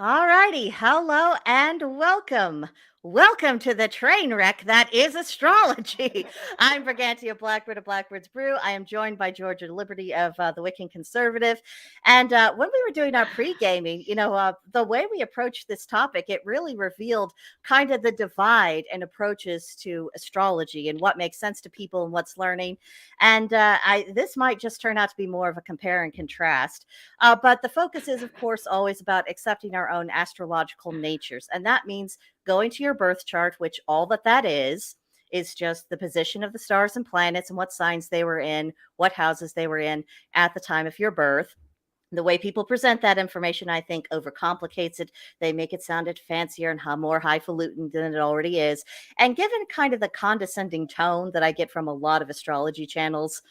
All righty. Hello and welcome. Welcome to the train wreck that is astrology. I'm Brigantia Blackbird of Blackbird's Brew. I am joined by Georgia Liberty of the Wiccan Conservative. And when we were doing our pre-gaming, the way we approached this topic, it really revealed kind of the divide and approaches to astrology and what makes sense to people and what's learning. And this might just turn out to be more of a compare and contrast. But the focus is, of course, always about accepting our own astrological natures. And that means going to your birth chart, which all that is just the position of the stars and planets and what signs they were in, what houses they were in at the time of your birth. The way people present that information, I think, overcomplicates it. They make it sound fancier and more highfalutin than it already is. And given kind of the condescending tone that I get from a lot of astrology channels,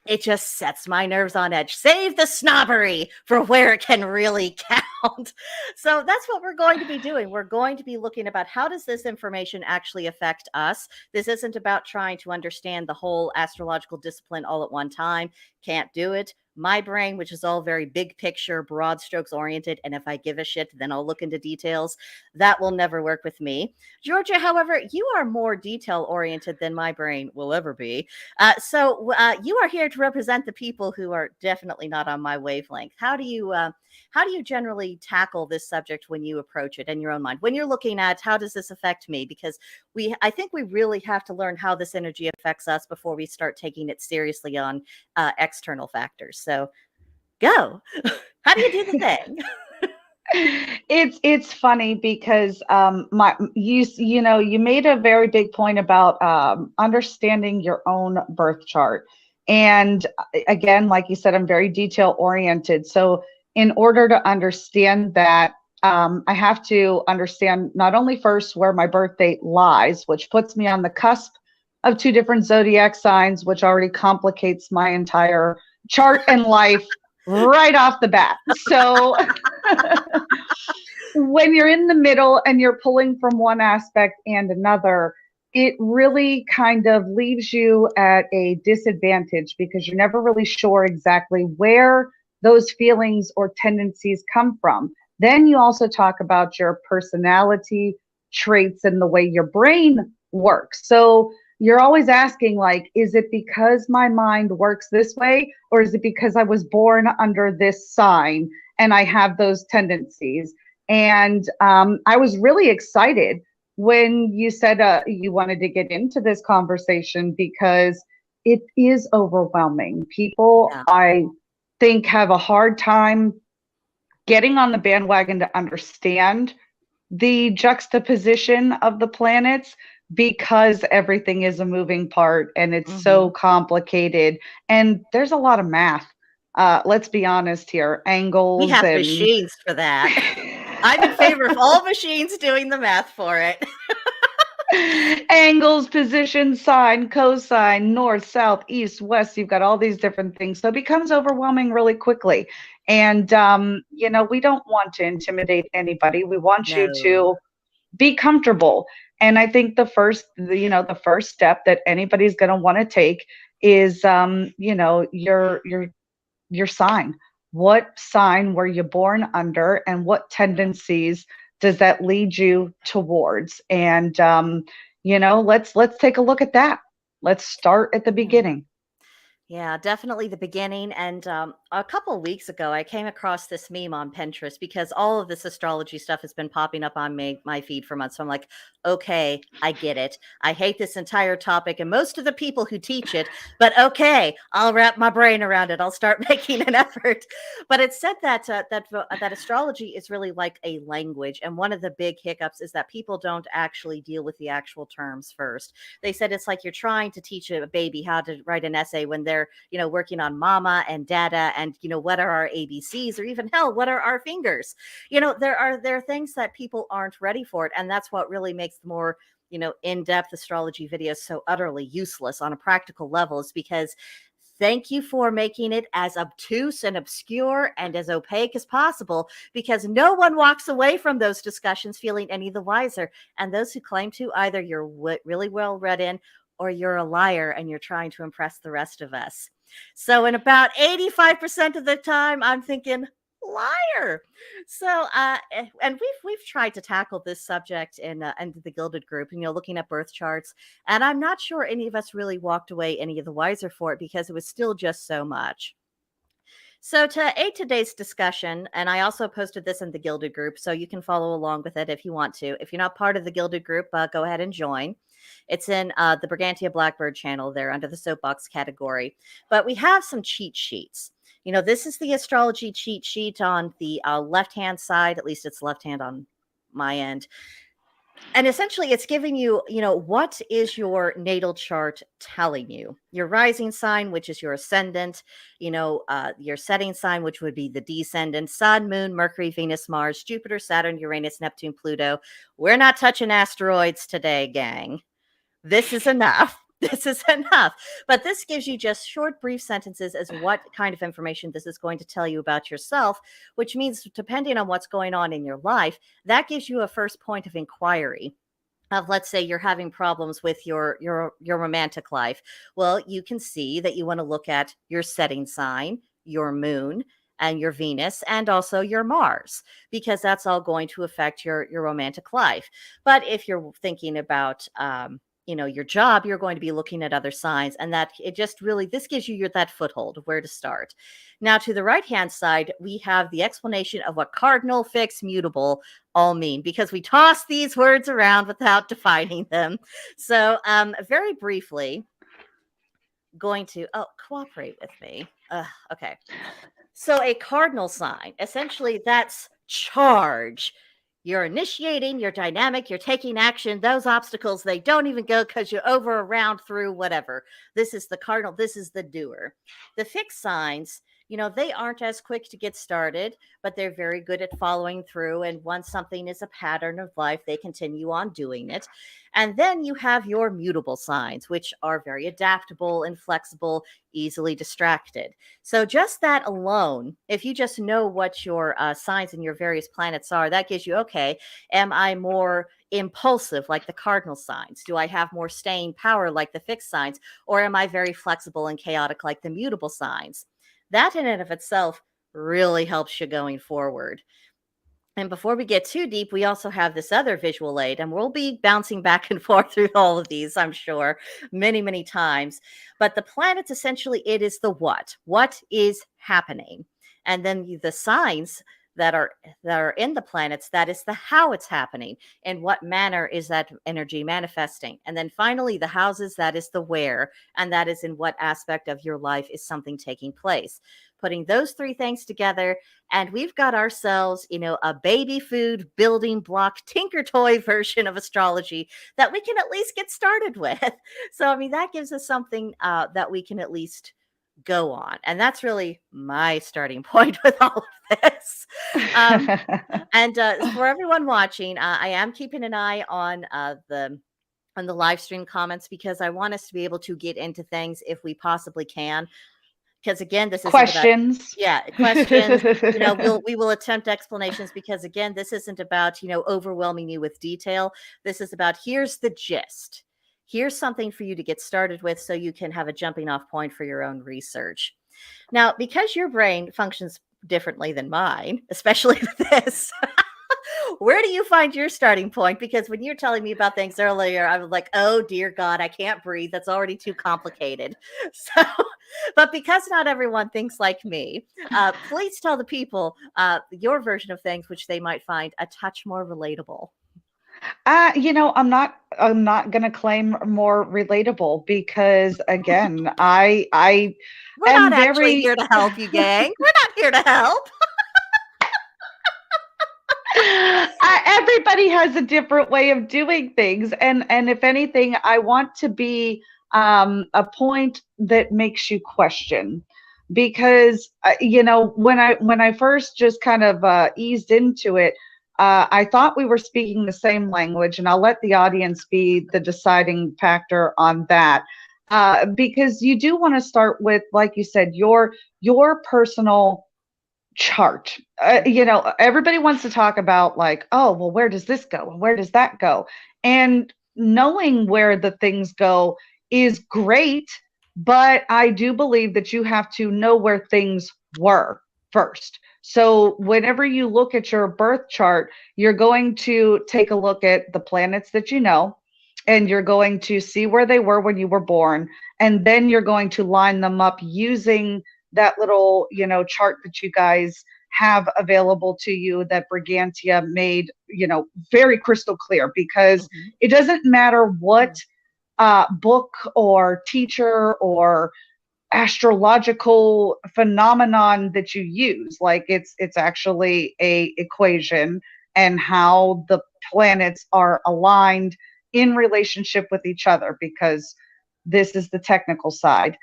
it just sets my nerves on edge. Save the snobbery for where it can really count. So that's what we're going to be doing. We're going to be looking about how does this information actually affect us. This isn't about trying to understand the whole astrological discipline all at one time. Can't do it. My brain, which is all very big picture, broad strokes oriented, and if I give a shit, then I'll look into details. That will never work with me. Georgia, however, you are more detail oriented than my brain will ever be. So you are here to represent the people who are definitely not on my wavelength. How do you generally tackle this subject when you approach it in your own mind? When you're looking at how does this affect me? Because I think we really have to learn how this energy affects us before we start taking it seriously on external factors. So go. How do you do the thing? It's funny because you made a very big point about understanding your own birth chart. And again, like you said, I'm very detail oriented. So in order to understand that, I have to understand not only first where my birth date lies, which puts me on the cusp of two different zodiac signs, which already complicates my entire chart and life right off the bat. So when you're in the middle and you're pulling from one aspect and another, it really kind of leaves you at a disadvantage because you're never really sure exactly where those feelings or tendencies come from. Then you also talk about your personality traits and the way your brain works. So you're always asking, like, is it because my mind works this way, or is it because I was born under this sign and I have those tendencies? And I was really excited when you said you wanted to get into this conversation because it is overwhelming. People, I think, have a hard time getting on the bandwagon to understand the juxtaposition of the planets because everything is a moving part and it's so complicated. And there's a lot of math. Let's be honest here. Angles. We have machines for that. I'm in favor of all machines doing the math for it. Angles, position, sine, cosine, north, south, east, west. You've got all these different things. So it becomes overwhelming really quickly. And, we don't want to intimidate anybody. We want you to be comfortable. And I think the first step that anybody's going to want to take is, your sign. What sign were you born under, and what tendencies does that lead you towards? And let's take a look at that. Let's start at the beginning. Yeah, definitely the beginning. And a couple of weeks ago, I came across this meme on Pinterest because all of this astrology stuff has been popping up on my feed for months. So I'm like, okay, I get it. I hate this entire topic and most of the people who teach it, but okay, I'll wrap my brain around it. I'll start making an effort. But it said that astrology is really like a language. And one of the big hiccups is that people don't actually deal with the actual terms first. They said it's like you're trying to teach a baby how to write an essay when they're working on mama and dada and what are our ABCs, or even hell, what are our fingers? There are things that people aren't ready for it, and that's what really makes the more in-depth astrology videos so utterly useless on a practical level, is because thank you for making it as obtuse and obscure and as opaque as possible, because no one walks away from those discussions feeling any the wiser. And those who claim to, either you're really well read in, or you're a liar and you're trying to impress the rest of us. So in about 85% of the time, I'm thinking, liar. So, and we've tried to tackle this subject in the Gilded group, looking at birth charts, and I'm not sure any of us really walked away any of the wiser for it because it was still just so much. So to aid today's discussion, and I also posted this in the Gilded group, so you can follow along with it if you want to. If you're not part of the Gilded group, go ahead and join. It's in the Brigantia Blackbird channel there under the soapbox category. But we have some cheat sheets. This is the astrology cheat sheet on the left-hand side. At least it's left-hand on my end. And essentially, it's giving you, what is your natal chart telling you? Your rising sign, which is your ascendant, your setting sign, which would be the descendant, Sun, Moon, Mercury, Venus, Mars, Jupiter, Saturn, Uranus, Neptune, Pluto. We're not touching asteroids today, gang. This is enough. This is enough. But this gives you just short, brief sentences as what kind of information this is going to tell you about yourself, which means depending on what's going on in your life, that gives you a first point of inquiry. Of, let's say you're having problems with your romantic life. Well, you can see that you want to look at your setting sign, your moon, and your Venus, and also your Mars, because that's all going to affect your romantic life. But if you're thinking about your job, you're going to be looking at other signs, and that it just really, this gives you that foothold of where to start. Now, to the right-hand side, we have the explanation of what cardinal, fixed, mutable all mean, because we toss these words around without defining them. So very briefly, going to, cooperate with me. Okay. So a cardinal sign, essentially that's charge. You're initiating, you're dynamic, you're taking action. Those obstacles, they don't even go because you're over, around, through, whatever. This is the cardinal. This is the doer. The fixed signs, they aren't as quick to get started, but they're very good at following through. And once something is a pattern of life, they continue on doing it. And then you have your mutable signs, which are very adaptable and flexible, easily distracted. So just that alone, if you just know what your signs and your various planets are, that gives you, okay, am I more impulsive like the cardinal signs? Do I have more staying power like the fixed signs? Or am I very flexible and chaotic like the mutable signs? That in and of itself really helps you going forward. And before we get too deep, we also have this other visual aid, and we'll be bouncing back and forth through all of these, I'm sure, many, many times. But the planets, essentially, it is the what. What is happening? And then the signs that are in the planets, that is the how it's happening. In what manner is that energy manifesting? And then finally, the houses, that is the where, and that is in what aspect of your life is something taking place. Putting those three things together, and we've got ourselves, a baby food building block tinker toy version of astrology that we can at least get started with. So, I mean, that gives us something that we can at least go on. And that's really my starting point with all of this. And for everyone watching, I am keeping an eye on the live stream comments, because I want us to be able to get into things if we possibly can. Because again, this is questions. Questions. We will attempt explanations, because again, this isn't about overwhelming you with detail. This is about, here's the gist. Here's something for you to get started with, so you can have a jumping off point for your own research. Now, because your brain functions differently than mine, especially with this. Where do you find your starting point? Because when you're telling me about things earlier, I was like, oh, dear God, I can't breathe. That's already too complicated. So, but because not everyone thinks like me, please tell the people your version of things, which they might find a touch more relatable. I'm not going to claim more relatable, because again, I we're am not actually here to help you, gang. We're not here to help. Everybody has a different way of doing things, and if anything, I want to be a point that makes you question, because when I first just kind of eased into it, I thought we were speaking the same language, and I'll let the audience be the deciding factor on that, because you do want to start with, like you said, your personal chart. Everybody wants to talk about, like, oh, well, where does this go and where does that go? And knowing where the things go is great, but I do believe that you have to know where things were first. So whenever you look at your birth chart, you're going to take a look at the planets that you know, and you're going to see where they were when you were born. And then you're going to line them up using that little, chart that you guys have available to you that Brigantia made, very crystal clear, because it doesn't matter what book or teacher or astrological phenomenon that you use. Like it's actually a equation, and how the planets are aligned in relationship with each other, because this is the technical side.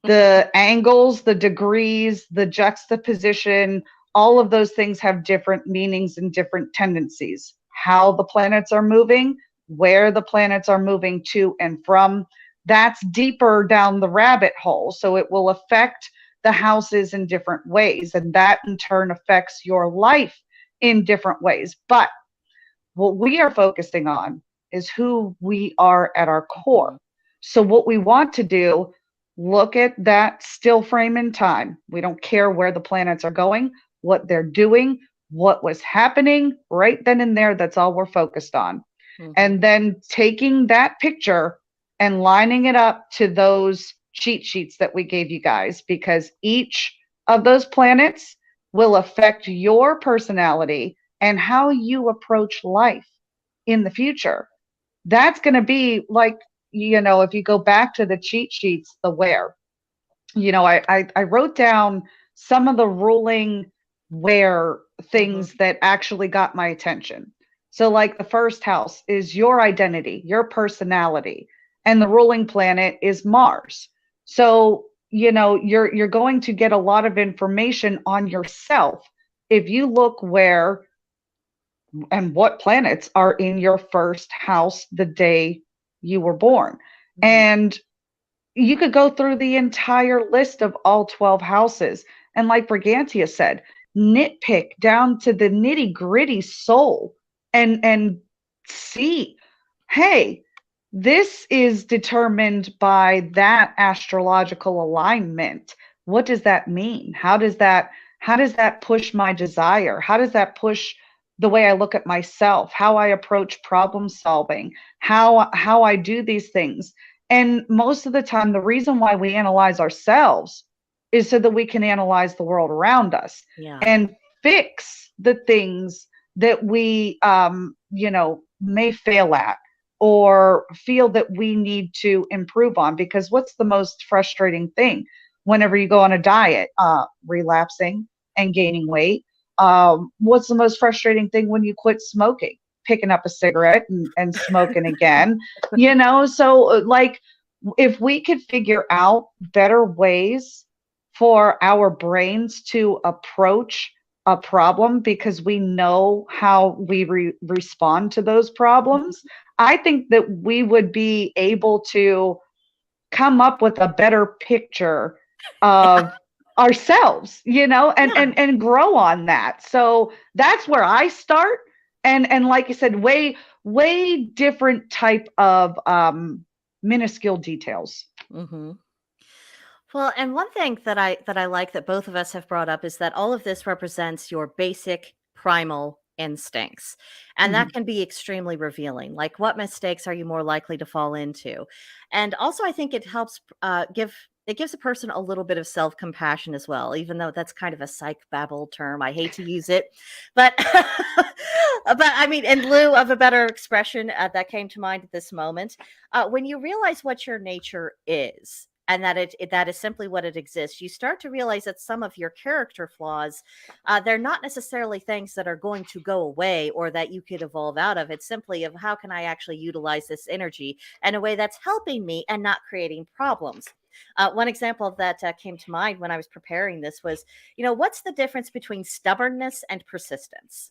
The angles, the degrees, the juxtaposition, all of those things have different meanings and different tendencies. How the planets are moving, where the planets are moving to and from, that's deeper down the rabbit hole. So it will affect the houses in different ways, and that in turn affects your life in different ways. But what we are focusing on is who we are at our core. So what we want to do, look at that still frame in time. We don't care where the planets are going, what they're doing, what was happening right then and there. That's all we're focused on. And then taking that picture and lining it up to those cheat sheets that we gave you guys, because each of those planets will affect your personality and how you approach life in the future. That's going to be like, if you go back to the cheat sheets, the where, I wrote down some of the ruling where things that actually got my attention. So like the first house is your identity, your personality, and the ruling planet is Mars. So, you're going to get a lot of information on yourself if you look where and what planets are in your first house the day you were born. And you could go through the entire list of all 12 houses. And like Brigantia said, nitpick down to the nitty gritty soul and see, hey, this is determined by that astrological alignment. What does that mean? How does that push my desire? How does that push the way I look at myself, how I approach problem solving, how I do these things? And most of the time, the reason why we analyze ourselves is so that we can analyze the world around us and fix the things that we, may fail at or feel that we need to improve on. Because what's the most frustrating thing whenever you go on a diet? Relapsing and gaining weight. What's the most frustrating thing when you quit smoking? Picking up a cigarette and smoking again, so like if we could figure out better ways for our brains to approach a problem, because we know how we respond to those problems, I think that we would be able to come up with a better picture of ourselves, and grow on that. So that's where I start. And like you said, way different type of minuscule details. Well, and one thing that I like that both of us have brought up is that all of this represents your basic primal instincts. And that can be extremely revealing. Like, what mistakes are you more likely to fall into? And also, I think it helps it gives a person a little bit of self-compassion as well, even though that's kind of a psych babble term. I hate to use it, but but I mean, in lieu of a better expression that came to mind at this moment, when you realize what your nature is, and that that is simply what it exists, you start to realize that some of your character flaws, they're not necessarily things that are going to go away or that you could evolve out of. It's simply of how can I actually utilize this energy in a way that's helping me and not creating problems. One example of that came to mind when I was preparing this was, what's the difference between stubbornness and persistence?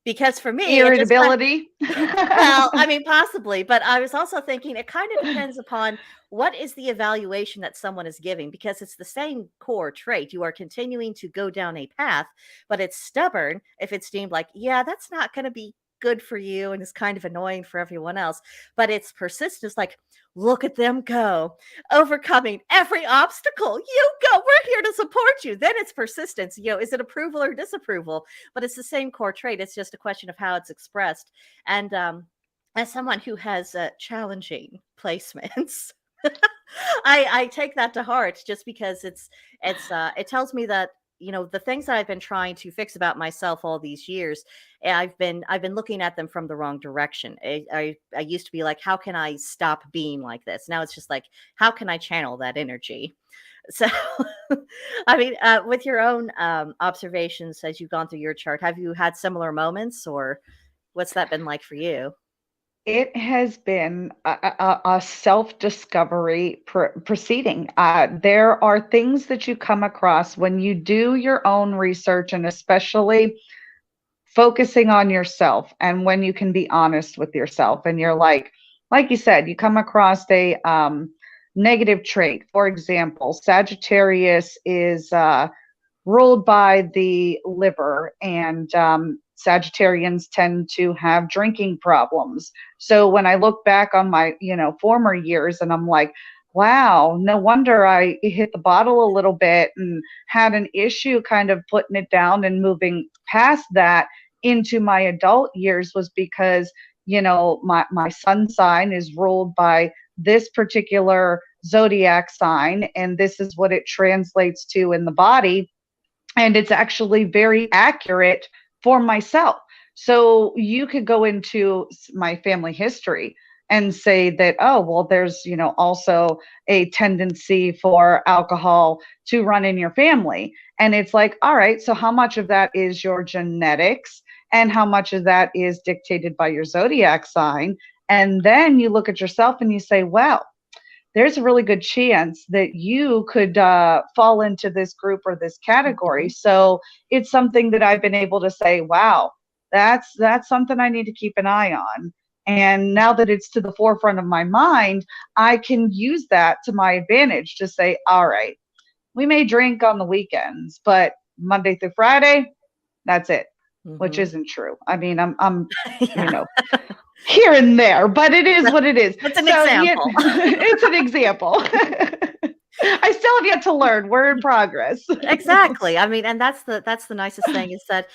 Because for me, irritability. Well, I mean, possibly, but I was also thinking it kind of depends upon what is the evaluation that someone is giving, because it's the same core trait. You are continuing to go down a path, but it's stubborn if it's deemed like, yeah, that's not going to be good for you and is kind of annoying for everyone else, but it's persistence. Like, look at them go, overcoming every obstacle. You go, we're here to support you. Then it's persistence. Is it approval or disapproval? But it's the same core trait. It's just a question of how it's expressed. And as someone who has challenging placements, I take that to heart, just because it tells me that the things that I've been trying to fix about myself all these years, I've been looking at them from the wrong direction. I used to be like, how can I stop being like this? Now it's just like, how can I channel that energy? So, I mean, with your own observations as you've gone through your chart, have you had similar moments, or what's that been like for you? It has been a self-discovery proceeding. There are things that you come across when you do your own research, and especially focusing on yourself, and when you can be honest with yourself, and you're like you said, you come across a negative trait. For example, Sagittarius is ruled by the liver, and Sagittarians tend to have drinking problems. So when I look back on my, former years, and I'm like, wow, no wonder I hit the bottle a little bit and had an issue kind of putting it down and moving past that into my adult years, was because, my sun sign is ruled by this particular zodiac sign, and this is what it translates to in the body. And it's actually very accurate for myself. So you could go into my family history and say that, oh, well, there's, also a tendency for alcohol to run in your family. And it's like, all right, so how much of that is your genetics, and how much of that is dictated by your zodiac sign? And then you look at yourself and you say, well, there's a really good chance that you could fall into this group or this category. So it's something that I've been able to say, wow, that's something I need to keep an eye on. And now that it's to the forefront of my mind, I can use that to my advantage to say, all right, we may drink on the weekends, but Monday through Friday, that's it, which isn't true. I mean, I'm here and there, but it is what it is. It's an example. It's an example. I still have yet to learn. We're in progress. Exactly. I mean, and that's the nicest thing, is that,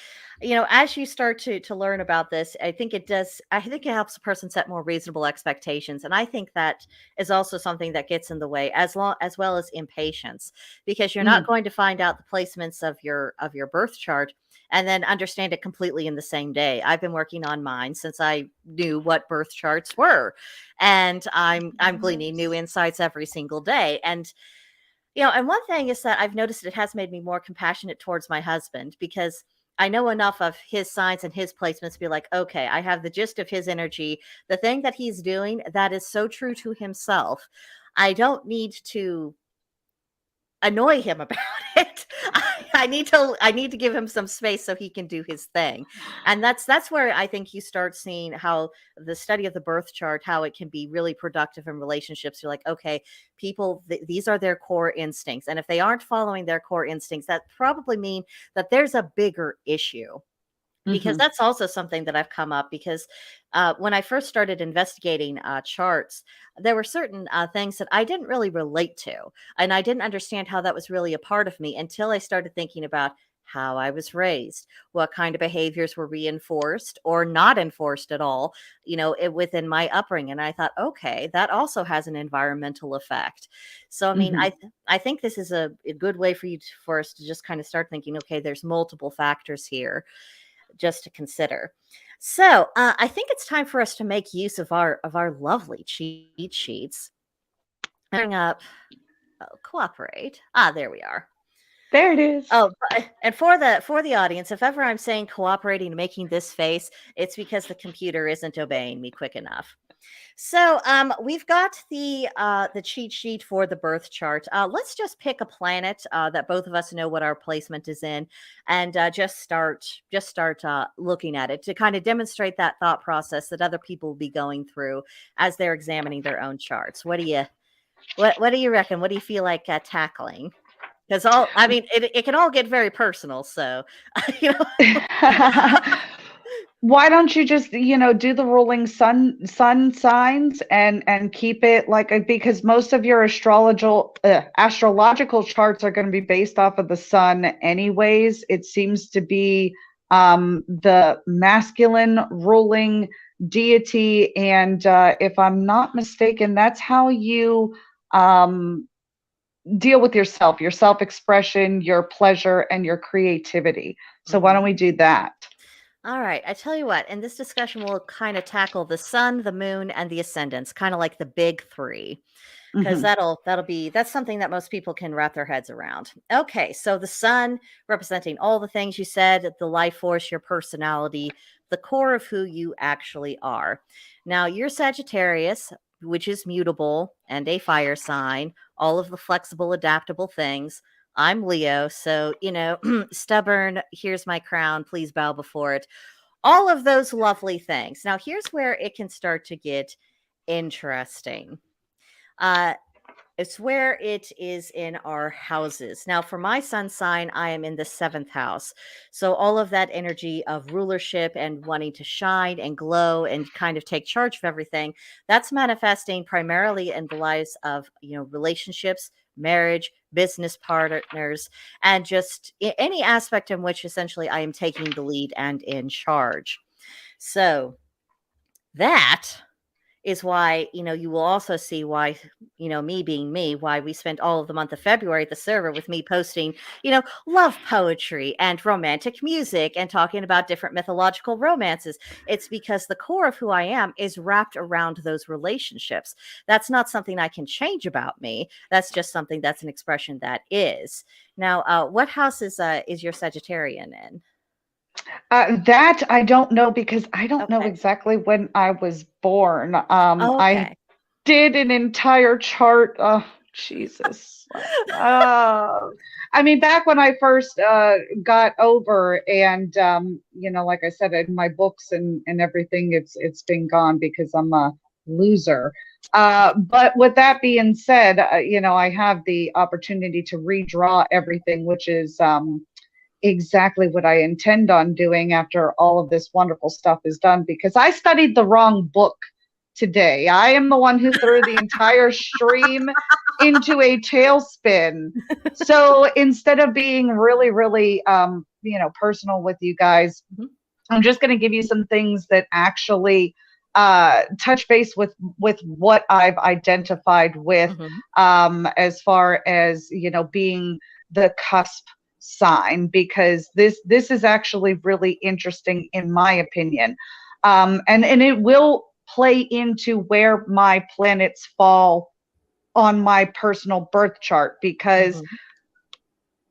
as you start to learn about this, I think it helps a person set more reasonable expectations. And I think that is also something that gets in the way, as well as impatience, because you're not going to find out the placements of your birth chart and then understand it completely in the same day. I've been working on mine since I knew what birth charts were, and I'm gleaning new insights every single day. And and one thing is that I've noticed it has made me more compassionate towards my husband, because I know enough of his signs and his placements to be like, okay, I have the gist of his energy. The thing that he's doing, that is so true to himself. I don't need to annoy him about it. I need to give him some space so he can do his thing. And that's where I think you start seeing how the study of the birth chart, how it can be really productive in relationships. You're like, okay, people, these are their core instincts. And if they aren't following their core instincts, that probably mean that there's a bigger issue. Because that's also something that I've come up, because when I first started investigating charts, there were certain things that I didn't really relate to, and I didn't understand how that was really a part of me until I started thinking about how I was raised, what kind of behaviors were reinforced or not enforced at all, within my upbringing. And I thought, okay, that also has an environmental effect. So, I mean, I think this is a good way for us to just kind of start thinking, okay, there's multiple factors here just to consider. So I think it's time for us to make use of our lovely cheat sheets. Bring up, cooperate. There we are. There it is. Oh, and for the audience, if ever I'm saying cooperating and making this face, it's because the computer isn't obeying me quick enough. So we've got the cheat sheet for the birth chart. Let's just pick a planet that both of us know what our placement is in, and just start looking at it to kind of demonstrate that thought process that other people will be going through as they're examining their own charts. What do you reckon? What do you feel like tackling? Because it can all get very personal. So, Why don't you just, do the ruling sun signs and keep it like because most of your astrological charts are going to be based off of the sun anyways. It seems to be the masculine ruling deity, and if I'm not mistaken, that's how you um deal with yourself, your self-expression, your pleasure, and your creativity. So why don't we do that? All right, I tell you what, in this discussion, we'll kind of tackle the sun, the moon, and the ascendants, kind of like the big three, because Mhm. that's something that most people can wrap their heads around. Okay, so the sun representing all the things you said, the life force, your personality, the core of who you actually are. Now, you're Sagittarius, which is mutable and a fire sign, all of the flexible, adaptable things. I'm Leo, so, stubborn, here's my crown, please bow before it. All of those lovely things. Now, here's where it can start to get interesting. Uh, it's where it is in our houses. Now, for my sun sign, I am in the seventh house. So, all of that energy of rulership and wanting to shine and glow and kind of take charge of everything, that's manifesting primarily in the lives of, relationships, marriage, business partners, and just any aspect in which essentially I am taking the lead and in charge. So, that is why, you will also see why, me being me, why we spent all of the month of February at the server with me posting, love poetry and romantic music and talking about different mythological romances. It's because the core of who I am is wrapped around those relationships. That's not something I can change about me. That's just something that's an expression that is. Now, what house is your Sagittarian in? That I don't know because I don't know Okay. exactly when I was born. I Okay. did an entire chart. Oh, Jesus. I mean, back when I first got over, and like I said, in my books and everything, it's been gone because I'm a loser. But with that being said, I have the opportunity to redraw everything, which is exactly what I intend on doing after all of this wonderful stuff is done, because I studied the wrong book today. I am the one who threw the entire stream into a tailspin. So instead of being really, really, personal with you guys, Mhm. I'm just going to give you some things that actually touch base with what I've identified with, Mhm. as far as being the cusp sign, because this is actually really interesting in my opinion, and it will play into where my planets fall on my personal birth chart, because Mhm.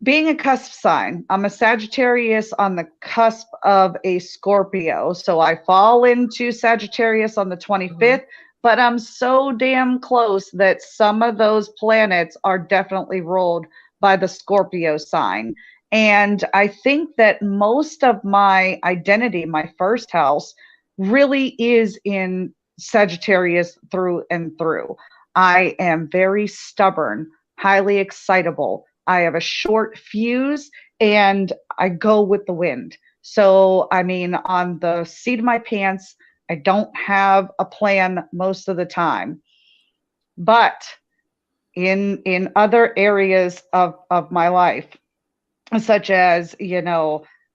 being a cusp sign, I'm a Sagittarius on the cusp of a Scorpio. So I fall into Sagittarius on the Mhm. 25th, but I'm so damn close that some of those planets are definitely ruled by the Scorpio sign. And I think that most of my identity, my first house, really is in Sagittarius through and through. I am very stubborn, highly excitable. I have a short fuse and I go with the wind. So, I mean, on the seat of my pants, I don't have a plan most of the time. But in other areas of my life, such as,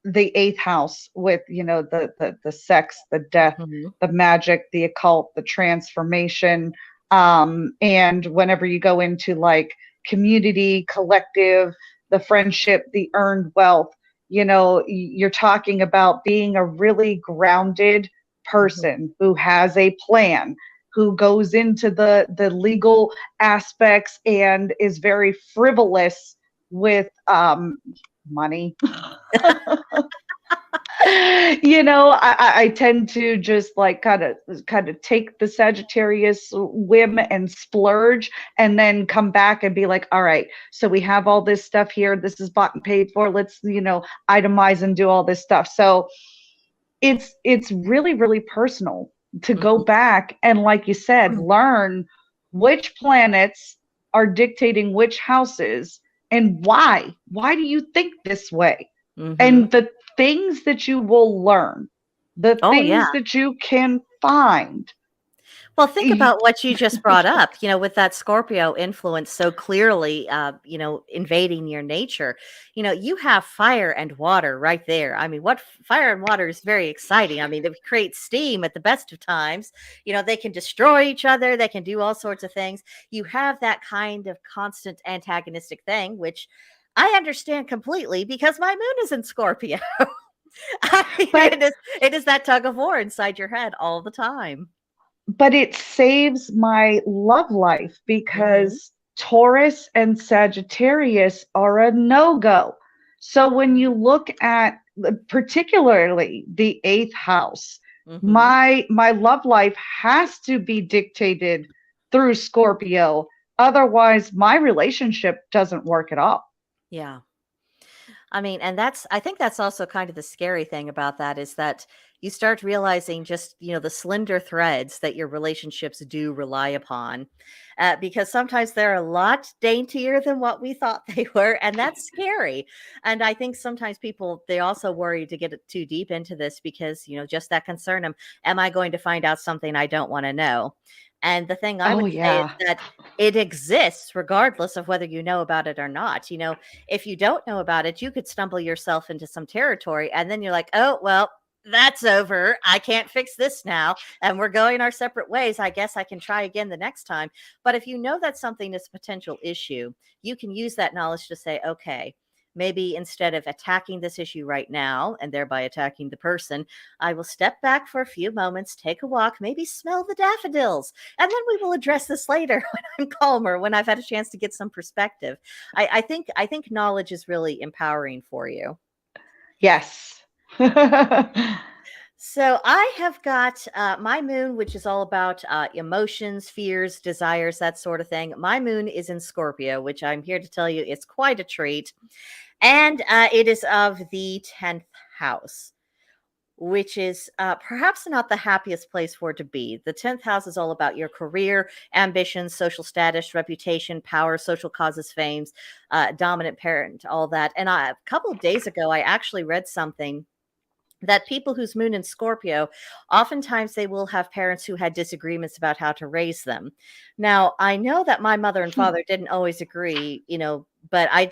the eighth house with, the sex, the death, Mhm. the magic, the occult, the transformation. And whenever you go into like community, collective, the friendship, the earned wealth, you're talking about being a really grounded Mhm. person who has a plan, who goes into the legal aspects and is very frivolous with money. I tend to just like kind of take the Sagittarius whim and splurge, and then come back and be like, all right, so we have all this stuff here, this is bought and paid for, let's itemize and do all this stuff. So it's really, really personal to go Mhm. back and, like you said, learn which planets are dictating which houses, and why do you think this way, Mhm. and the things that you will learn. the Oh, yeah. things that you can find. Well, think about what you just brought up, with that Scorpio influence so clearly, invading your nature. You have fire and water right there. I mean, fire and water is very exciting. I mean, they create steam at the best of times. They can destroy each other. They can do all sorts of things. You have that kind of constant antagonistic thing, which I understand completely because my moon is in Scorpio. I mean, But it is that tug of war inside your head all the time. but it saves my love life Hmm. because Taurus and Sagittarius are a no-go. So when you look at particularly the eighth house, Hmm. my love life has to be dictated through Scorpio. Otherwise, my relationship doesn't work at all. Yeah. I mean, and I think that's also kind of the scary thing about that is that you start realizing just, the slender threads that your relationships do rely upon. Because sometimes they're a lot daintier than what we thought they were. And that's scary. And I think sometimes people, they also worry to get too deep into this because, just that concern them. Am I going to find out something I don't want to know? And the thing I Oh would say is yeah. that it exists regardless of whether you know about it or not. If you don't know about it, you could stumble yourself into some territory and then you're like, oh, well, that's over. I can't fix this now. And we're going our separate ways. I guess I can try again the next time. But if you know that something is a potential issue, you can use that knowledge to say, okay, maybe instead of attacking this issue right now and thereby attacking the person, I will step back for a few moments, take a walk, maybe smell the daffodils, and then we will address this later when I'm calmer, when I've had a chance to get some perspective. I think knowledge is really empowering for you. Yes. So I have got my moon, which is all about emotions, fears, desires, that sort of thing. My moon is in Scorpio, which I'm here to tell you it's quite a treat, and it is of the 10th house, which is perhaps not the happiest place for it to be. The 10th house is all about your career, ambitions, social status, reputation, power, social causes, fames, dominant parent, all that. And a couple of days ago, I actually read something that people whose moon in Scorpio, oftentimes they will have parents who had disagreements about how to raise them. Now, I know that my mother and father didn't always agree, but I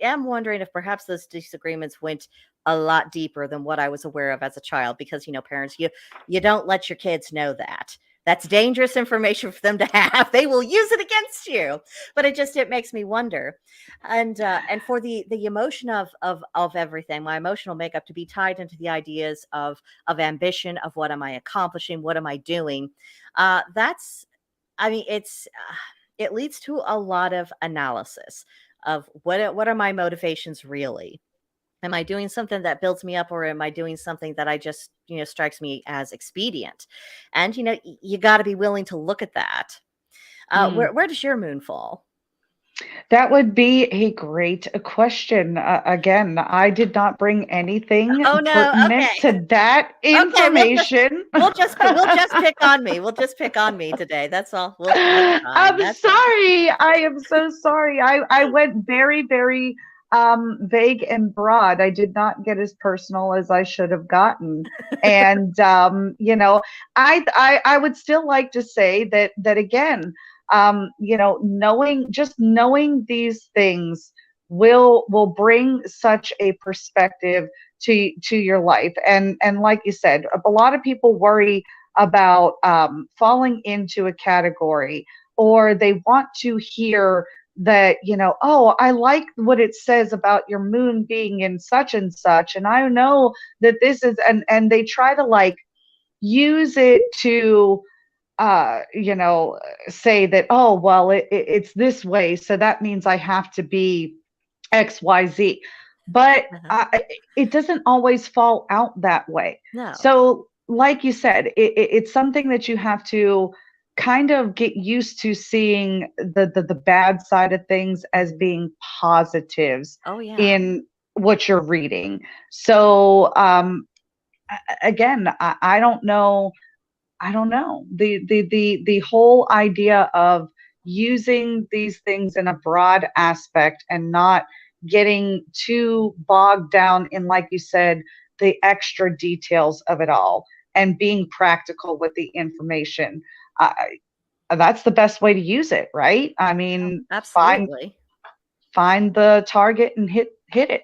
am wondering if perhaps those disagreements went a lot deeper than what I was aware of as a child because, parents, you don't let your kids know that. That's dangerous information for them to have. They will use it against you. But it makes me wonder, and for the emotion of everything, my emotional makeup to be tied into the ideas of ambition, of what am I accomplishing, what am I doing. That's I mean it leads to a lot of analysis of what are my motivations really. Am I doing something that builds me up, or am I doing something that I just strikes me as expedient? And you got to be willing to look at that. Mm. Where does your moon fall? That would be a great question. Again, I did not bring anything Oh no. pertinent Okay. to that Okay, information. we'll just pick on me. We'll just pick on me today. That's all. That's fine. I'm That's fine. sorry. I am so sorry. I went very, very vague and broad. I did not get as personal as I should have gotten. And I would still like to say that again, knowing these things will bring such a perspective to your life. And like you said, a lot of people worry about falling into a category, or they want to hear that, oh, I like what it says about your moon being in such and such, and I know that this is, and they try to like use it to say that, oh, well, it's this way, so that means I have to be XYZ. But Uh-huh. it doesn't always fall out that way. No. So, like you said, it's something that you have to kind of get used to seeing the bad side of things as Mhm. being positives Oh yeah. in what you're reading. So, again, I don't know. I don't know. The whole idea of using these things in a broad aspect and not getting too bogged down in, like you said, the extra details of it all and being practical with the information. That's the best way to use it, right? I mean, Absolutely. find the target and hit it.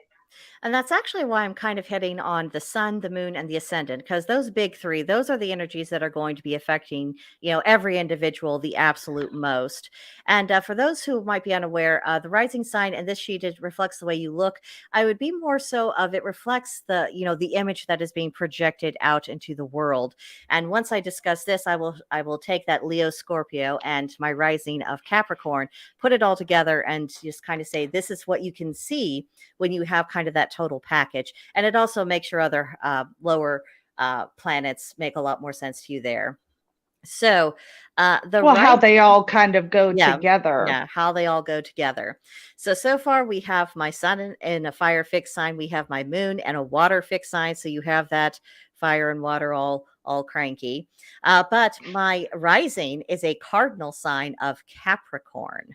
And that's actually why I'm kind of hitting on the sun, the moon, and the ascendant, because those big three, those are the energies that are going to be affecting, every individual the absolute most. And for those who might be unaware, the rising sign, and this sheet, it reflects the way you look. I would be more so of it reflects the image that is being projected out into the world. And once I discuss this, I will take that Leo Scorpio and my rising of Capricorn, put it all together, and just kind of say, this is what you can see when you have kind of that total package. And it also makes your other lower planets make a lot more sense to you there. So how they all kind of go together. Yeah, how they all go together. So far we have my sun in a fire fixed sign. We have my moon and a water fixed sign. So you have that fire and water all cranky. But my rising is a cardinal sign of Capricorn.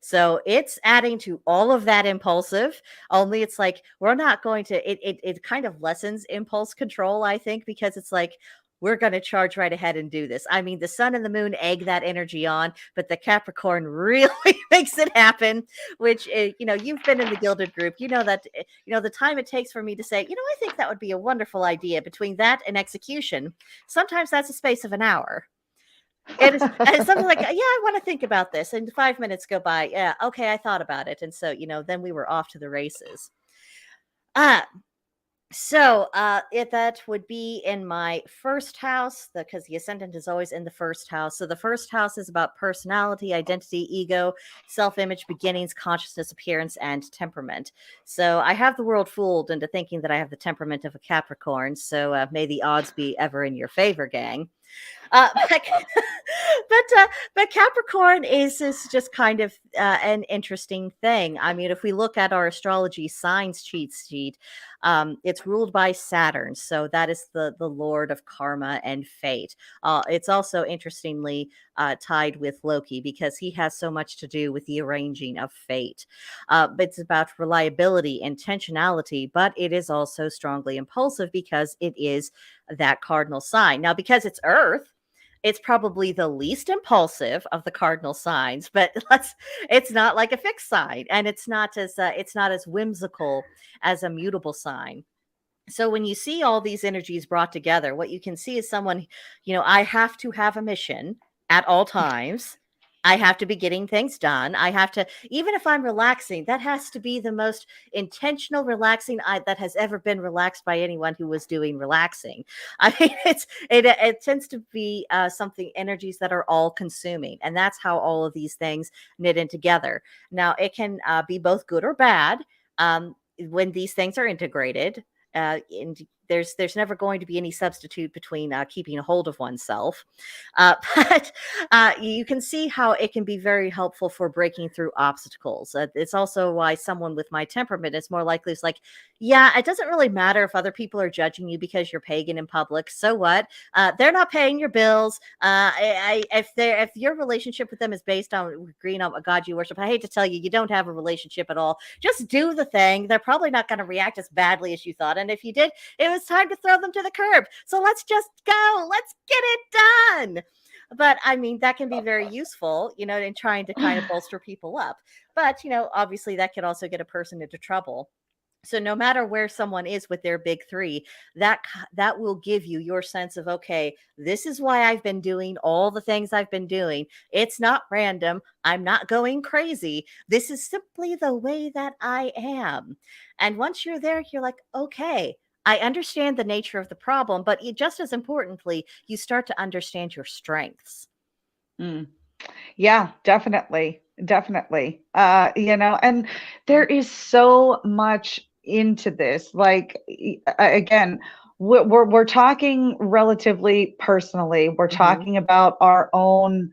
So it's adding to all of that impulsive, only it's like we're not going to it kind of lessens impulse control, I think, because it's like we're going to charge right ahead and do this. I mean, the sun and the moon egg that energy on, but the Capricorn really makes it happen, which, you've been in the gilded group. You know that, the time it takes for me to say, I think that would be a wonderful idea. Between that and execution, sometimes that's a space of an hour. And it's something like, yeah, I want to think about this. And 5 minutes go by. Yeah, okay, I thought about it. And so, then we were off to the races. If that would be in my first house, because the ascendant is always in the first house. So the first house is about personality, identity, ego, self-image, beginnings, consciousness, appearance, and temperament. So I have the world fooled into thinking that I have the temperament of a Capricorn. So may the odds be ever in your favor, gang. But Capricorn is just kind of an interesting thing. I mean, if we look at our astrology signs cheat sheet, it's ruled by Saturn, so that is the lord of karma and fate. It's also interestingly tied with Loki because he has so much to do with the arranging of fate. But it's about reliability, intentionality, but it is also strongly impulsive because it is that cardinal sign. Now, because it's Earth, it's probably the least impulsive of the cardinal signs, but it's not like a fixed sign, and it's not as whimsical as a mutable sign. So when you see all these energies brought together, what you can see is someone, I have to have a mission at all times. I have to be getting things done. I have to, even if I'm relaxing, that has to be the most intentional relaxing that has ever been relaxed by anyone who was doing relaxing. I mean, it tends to be something, energies that are all consuming. And that's how all of these things knit in together. Now, it can be both good or bad when these things are integrated. And there's never going to be any substitute between keeping a hold of oneself. But you can see how it can be very helpful for breaking through obstacles. It's also why someone with my temperament is more likely, it's like, yeah, it doesn't really matter if other people are judging you because you're pagan in public. So what? They're not paying your bills. If your relationship with them is based on agreeing on a God you worship, I hate to tell you, you don't have a relationship at all. Just do the thing. They're probably not going to react as badly as you thought. And if you did, it was time to throw them to the curb. So let's just go. Let's get it done. But I mean, that can be very useful, in trying to kind of bolster people up. But, obviously that could also get a person into trouble. So no matter where someone is with their big three, that will give you your sense of, okay, this is why I've been doing all the things I've been doing. It's not random. I'm not going crazy. This is simply the way that I am. And once you're there, you're like, okay, I understand the nature of the problem, but just as importantly, you start to understand your strengths. Yeah, definitely. Definitely. And there is so much into this. Like, again, we're talking relatively personally. We're talking about our own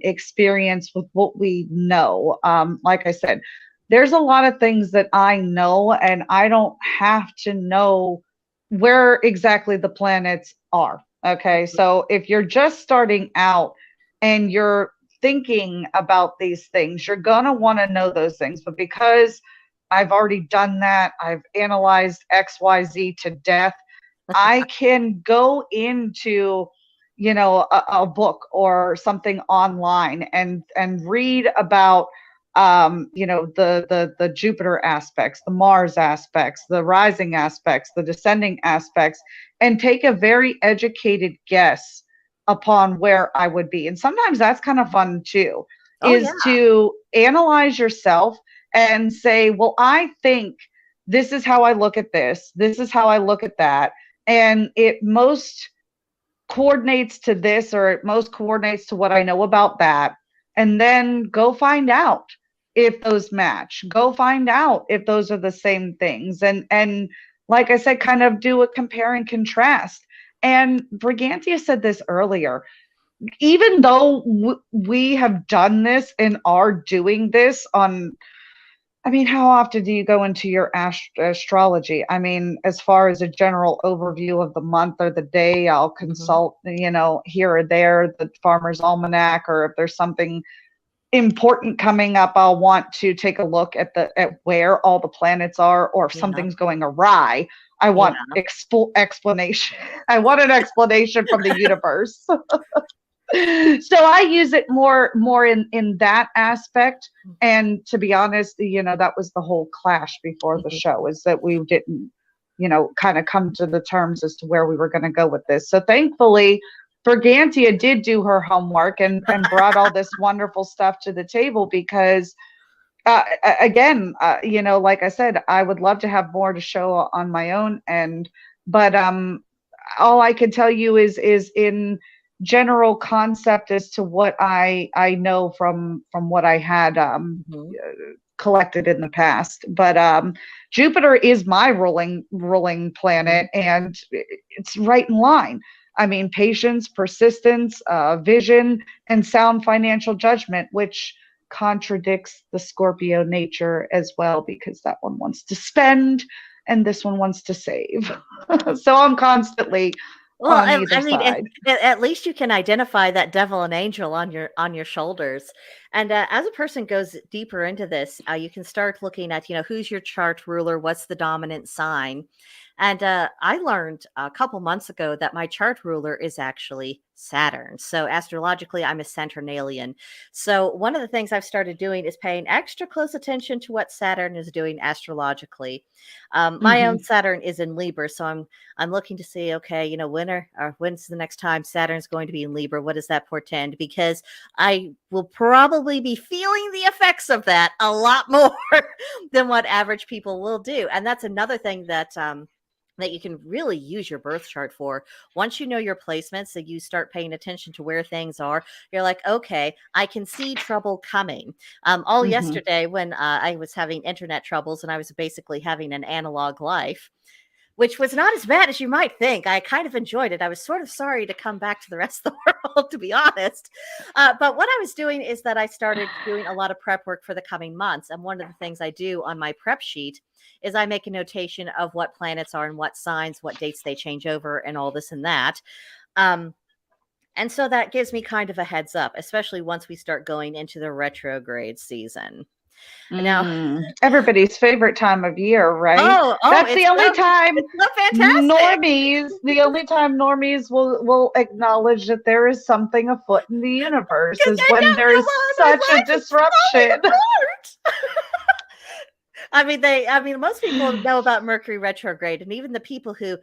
experience with what we know. Like I said, there's a lot of things that I know, and I don't have to know where exactly the planets are. Okay. So if you're just starting out and you're thinking about these things, you're going to want to know those things. But because I've already done that. I've analyzed XYZ to death. I can go into, a book or something online and read about, the Jupiter aspects, the Mars aspects, the rising aspects, the descending aspects, and take a very educated guess upon where I would be. And sometimes that's kind of fun too, Oh yeah. is to analyze yourself and say, well, I think this is how I look at this. This is how I look at that. And it most coordinates to this, or it most coordinates to what I know about that. And then go find out if those match. Go find out if those are the same things. And like I said, kind of do a compare and contrast. And Brigantia said this earlier. Even though we have done this and are doing this on, I mean, how often do you go into your astrology? I mean, as far as a general overview of the month or the day, I'll consult, here or there, the Farmer's Almanac, or if there's something important coming up, I'll want to take a look at where all the planets are, or if something's going awry, I want explanation. I want an explanation from the universe. So I use it more in that aspect. And to be honest, that was the whole clash before the show, is that we didn't, kind of come to the terms as to where we were going to go with this. So thankfully, Brigantia did do her homework and brought all this wonderful stuff to the table, because again, like I said, I would love to have more to show on my own end, but all I can tell you is in general concept as to what I know from what I had collected in the past. But Jupiter is my ruling planet, and it's right in line. I mean, patience, persistence, vision, and sound financial judgment, which contradicts the Scorpio nature as well, because that one wants to spend and this one wants to save. So I'm constantly on either side. At least you can identify that devil and angel on your shoulders. And as a person goes deeper into this, you can start looking at, who's your chart ruler, what's the dominant sign. And I learned a couple months ago that my chart ruler is actually Saturn. So astrologically, I'm a Saturnalian. So one of the things I've started doing is paying extra close attention to what Saturn is doing astrologically. My own Saturn is in Libra, so I'm looking to see, okay, when's the next time Saturn's going to be in Libra? What does that portend? Because I will probably be feeling the effects of that a lot more than what average people will do. And that's another thing that you can really use your birth chart for. Once you know your placements, so you start paying attention to where things are, you're like, okay, I can see trouble coming. Yesterday when I was having internet troubles and I was basically having an analog life, which was not as bad as you might think. I kind of enjoyed it. I was sort of sorry to come back to the rest of the world, to be honest. But what I was doing is that I started doing a lot of prep work for the coming months. And one of the things I do on my prep sheet is I make a notation of what planets are and what signs, what dates they change over, and all this and that. And so that gives me kind of a heads up, especially once we start going into the retrograde season. Now, everybody's favorite time of year, right? That's the only time normies will acknowledge that there is something afoot in the universe, is when there's such a disruption. I mean, most people know about Mercury retrograde, and even the people who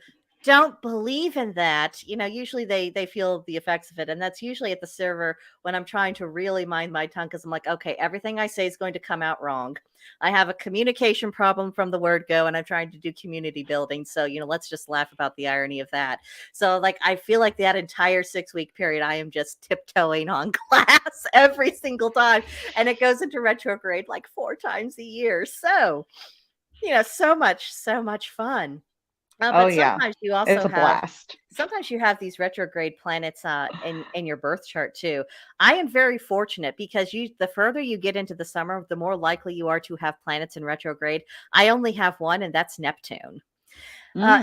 don't believe in that, usually they feel the effects of it. And that's usually at the server when I'm trying to really mind my tongue, because I'm like, okay, everything I say is going to come out wrong. I have a communication problem from the word go, and I'm trying to do community building. So, let's just laugh about the irony of that. So, like, I feel like that entire 6-week period, I am just tiptoeing on glass every single time. And it goes into retrograde like 4 times a year. So, so much fun. But sometimes you also it's a blast. Sometimes you have these retrograde planets in your birth chart too. I am very fortunate because the further you get into the summer, the more likely you are to have planets in retrograde. I only have one, and that's Neptune.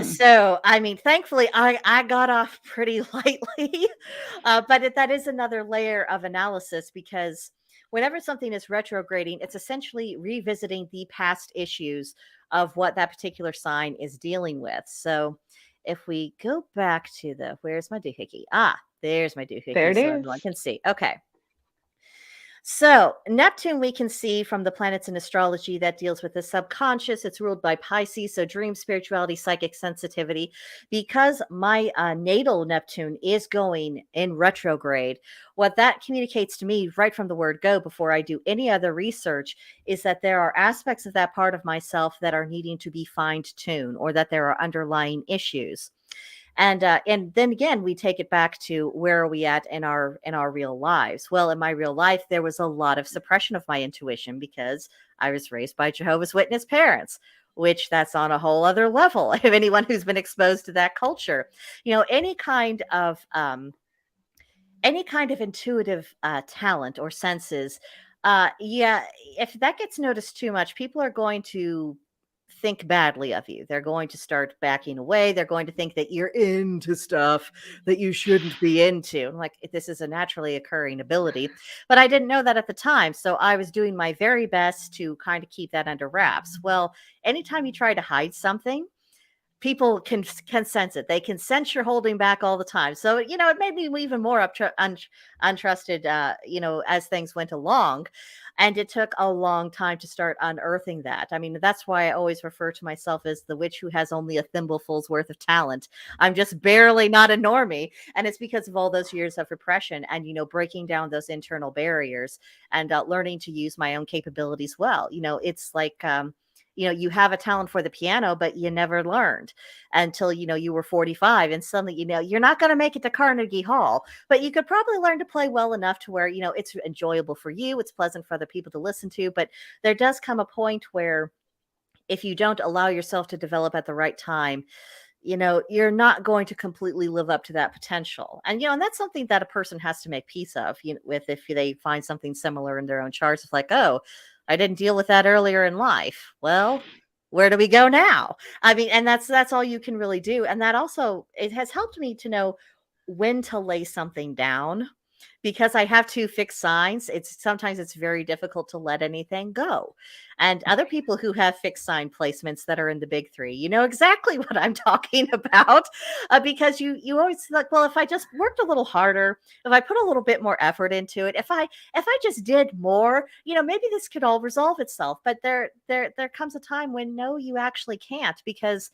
So, I mean, thankfully, I got off pretty lightly. But that is another layer of analysis, because whenever something is retrograding, it's essentially revisiting the past issues of what that particular sign is dealing with. So if we go back to where's my doohickey? There's my There doohickey, it so everyone is. can see. Okay. So, Neptune, we can see from the planets in astrology that deals with the subconscious. It's ruled by Pisces, so dream, spirituality, psychic sensitivity. Because my natal Neptune is going in retrograde, what that communicates to me right from the word go before I do any other research is that there are aspects of that part of myself that are needing to be fine tuned, or that there are underlying issues. And then again, we take it back to where are we at in our real lives. Well, in my real life, there was a lot of suppression of my intuition because I was raised by Jehovah's Witness parents, which that's on a whole other level. If anyone who's been exposed to that culture, any kind of intuitive talent or senses, yeah, if that gets noticed too much, people are going to think badly of you. They're going to start backing away. They're going to think that you're into stuff that you shouldn't be into. Like, this is a naturally occurring ability, but I didn't know that at the time. So I was doing my very best to kind of keep that under wraps. Well, anytime you try to hide something, people can sense it. They can sense you're holding back all the time. So, it made me even more untrusted, as things went along. And it took a long time to start unearthing that. I mean, that's why I always refer to myself as the witch who has only a thimbleful's worth of talent. I'm just barely not a normie. And it's because of all those years of repression and, breaking down those internal barriers and learning to use my own capabilities well. It's like, you have a talent for the piano, but you never learned until, you were 45, and suddenly, you're not going to make it to Carnegie Hall, but you could probably learn to play well enough to where, it's enjoyable for you. It's pleasant for other people to listen to, but there does come a point where if you don't allow yourself to develop at the right time, you're not going to completely live up to that potential. And, and that's something that a person has to make peace of, with if they find something similar in their own charts. It's like, oh, I didn't deal with that earlier in life. Well, where do we go now? I mean, and that's all you can really do. And that also, it has helped me to know when to lay something down. Because I have two fixed signs, sometimes it's very difficult to let anything go. And other people who have fixed sign placements that are in the big three, you know exactly what I'm talking about, because you always like, well, if I just worked a little harder, if I put a little bit more effort into it, if I just did more, maybe this could all resolve itself. But there comes a time when no, you actually can't, because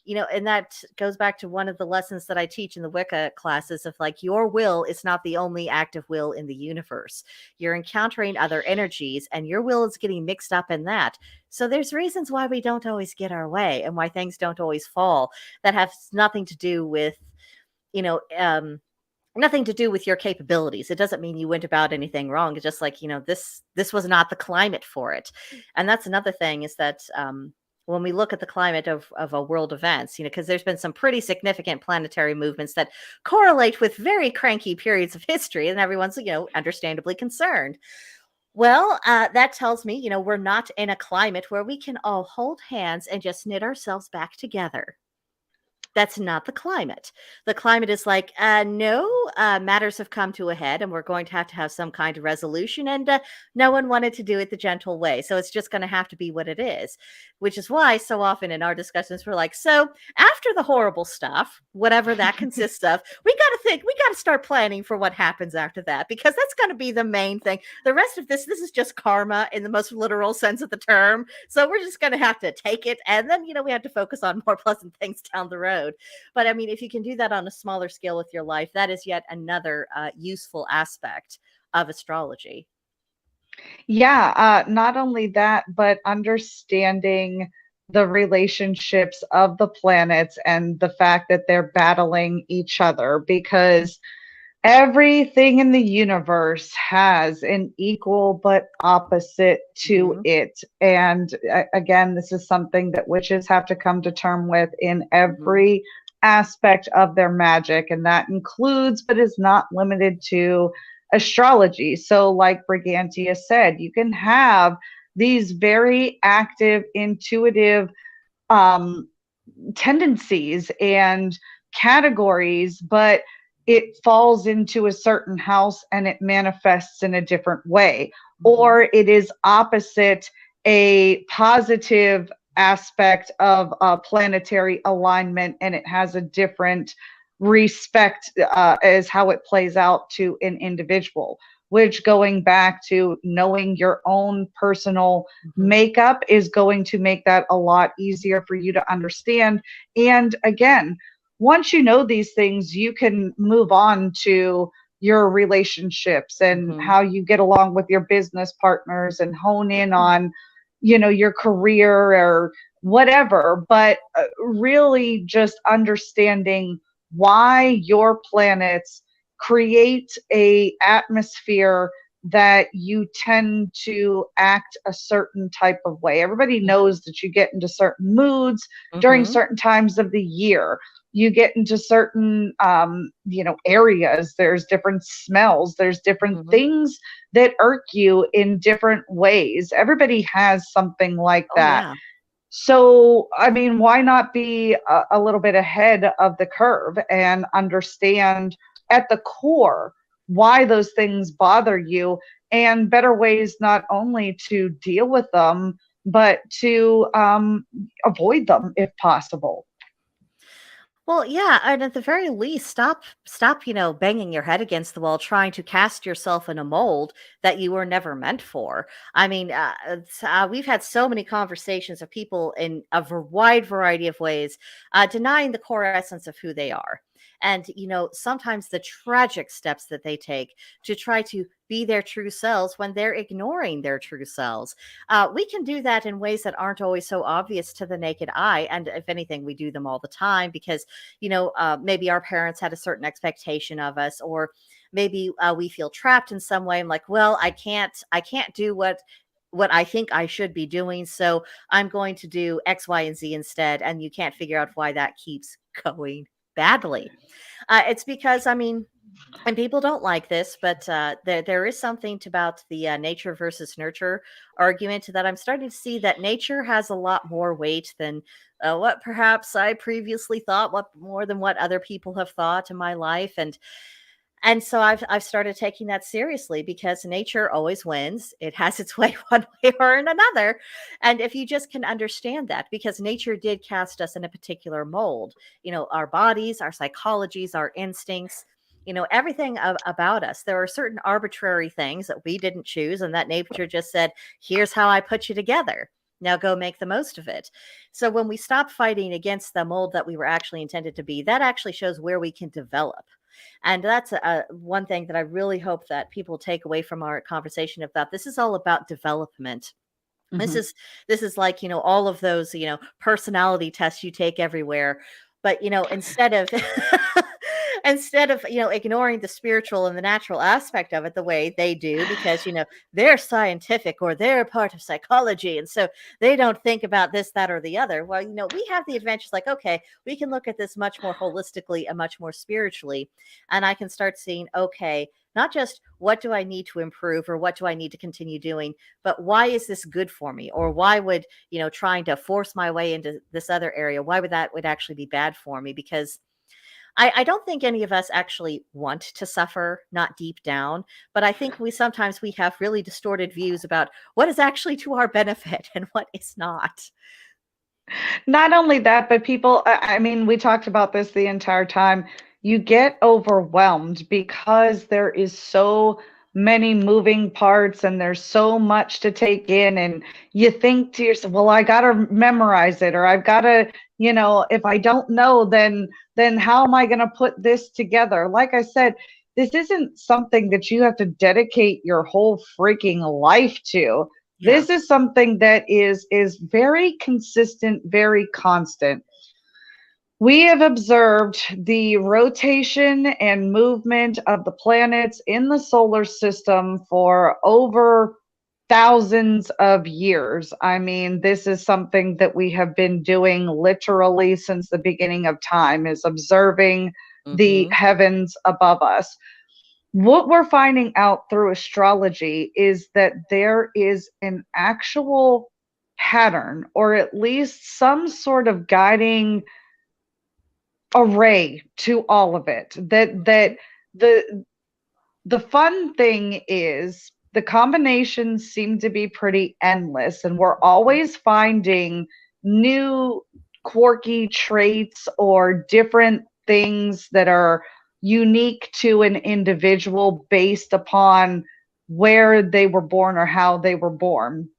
and that goes back to one of the lessons that I teach in the Wicca classes of like, your will is not the only active will in the universe. You're encountering other energies and your will is getting mixed up in that. So there's reasons why we don't always get our way and why things don't always fall that have nothing to do with, nothing to do with your capabilities. It doesn't mean you went about anything wrong. It's just like, this was not the climate for it. And that's another thing is that, when we look at the climate of world events, because there's been some pretty significant planetary movements that correlate with very cranky periods of history, and everyone's, understandably concerned. Well, that tells me, we're not in a climate where we can all hold hands and just knit ourselves back together. That's not the climate. The climate is like, no, matters have come to a head and we're going to have some kind of resolution. And no one wanted to do it the gentle way. So it's just going to have to be what it is, which is why so often in our discussions, we're like, so after the horrible stuff, whatever that consists of, we got to start planning for what happens after that, because that's going to be the main thing. The rest of this is just karma in the most literal sense of the term. So we're just going to have to take it. And then, we have to focus on more pleasant things down the road. But I mean, if you can do that on a smaller scale with your life, that is yet another useful aspect of astrology. Yeah, not only that, but understanding the relationships of the planets and the fact that they're battling each other, because everything in the universe has an equal but opposite to it. And again, this is something that witches have to come to term with in every aspect of their magic. And that includes, but is not limited to, astrology. So like Brigantia said, you can have these very active, intuitive tendencies and categories, but it falls into a certain house and it manifests in a different way. or it is opposite a positive aspect of planetary alignment, and it has a different respect as how it plays out to an individual, which, going back to knowing your own personal makeup, is going to make that a lot easier for you to understand. And again, once you know these things, you can move on to your relationships and how you get along with your business partners and hone in on, you know, your career or whatever. But really just understanding why your planets create a atmosphere that you tend to act a certain type of way. Everybody knows that you get into certain moods during certain times of the year. You get into certain, you know, areas. There's different smells. There's different things that irk you in different ways. Everybody has something like that. Yeah. So, I mean, why not be a little bit ahead of the curve and understand at the core why those things bother you, and better ways not only to deal with them, but to avoid them if possible. Well, yeah, and at the very least, stop, you know, banging your head against the wall trying to cast yourself in a mold that you were never meant for. I mean, we've had so many conversations of people in a wide variety of ways denying the core essence of who they are. And, you know, sometimes the tragic steps that they take to try to be their true selves when they're ignoring their true selves. We can do that in ways that aren't always so obvious to the naked eye. And if anything, we do them all the time because, you know, maybe our parents had a certain expectation of us, or maybe we feel trapped in some way. I'm like, well, I can't do what I think I should be doing. So I'm going to do X, Y, and Z instead. And you can't figure out why that keeps going badly. It's because, I mean, and people don't like this, but there is something about the nature versus nurture argument that I'm starting to see that nature has a lot more weight than what perhaps I previously thought, what more than what other people have thought in my life. And so I've started taking that seriously because nature always wins. It has its way one way or in another. And if you just can understand that, because nature did cast us in a particular mold, you know, our bodies, our psychologies, our instincts, you know, everything about us. There are certain arbitrary things that we didn't choose, and that nature just said, here's how I put you together. Now go make the most of it. So when we stop fighting against the mold that we were actually intended to be, that actually shows where we can develop. And that's one thing that I really hope that people take away from our conversation about. This is all about development. This is like, you know, all of those, you know, personality tests you take everywhere. But, you know, instead of instead of, you know, ignoring the spiritual and the natural aspect of it the way they do, because, you know, they're scientific or they're part of psychology. And so they don't think about this, that, or the other. Well, you know, we have the advantage like, okay, we can look at this much more holistically and much more spiritually. And I can start seeing, okay, not just what do I need to improve or what do I need to continue doing, but why is this good for me? Or why would, you know, trying to force my way into this other area, why would that would actually be bad for me? Because I don't think any of us actually want to suffer, not deep down, but I think sometimes we have really distorted views about what is actually to our benefit and what is not. Not only that, but people, I mean, we talked about this the entire time. You get overwhelmed because there is so many moving parts and there's so much to take in. And you think to yourself, well, I got to memorize it, or I've got to, you know, if I don't know, then how am I going to put this together? Like I said, this isn't something that you have to dedicate your whole freaking life to. Yeah. This is something that is very consistent, very constant. We have observed the rotation and movement of the planets in the solar system for over thousands of years. I mean, this is something that we have been doing literally since the beginning of time, is observing the heavens above us. What we're finding out through astrology is that there is an actual pattern, or at least some sort of guiding array to all of it. That the fun thing is the combinations seem to be pretty endless, and we're always finding new quirky traits or different things that are unique to an individual based upon where they were born or how they were born.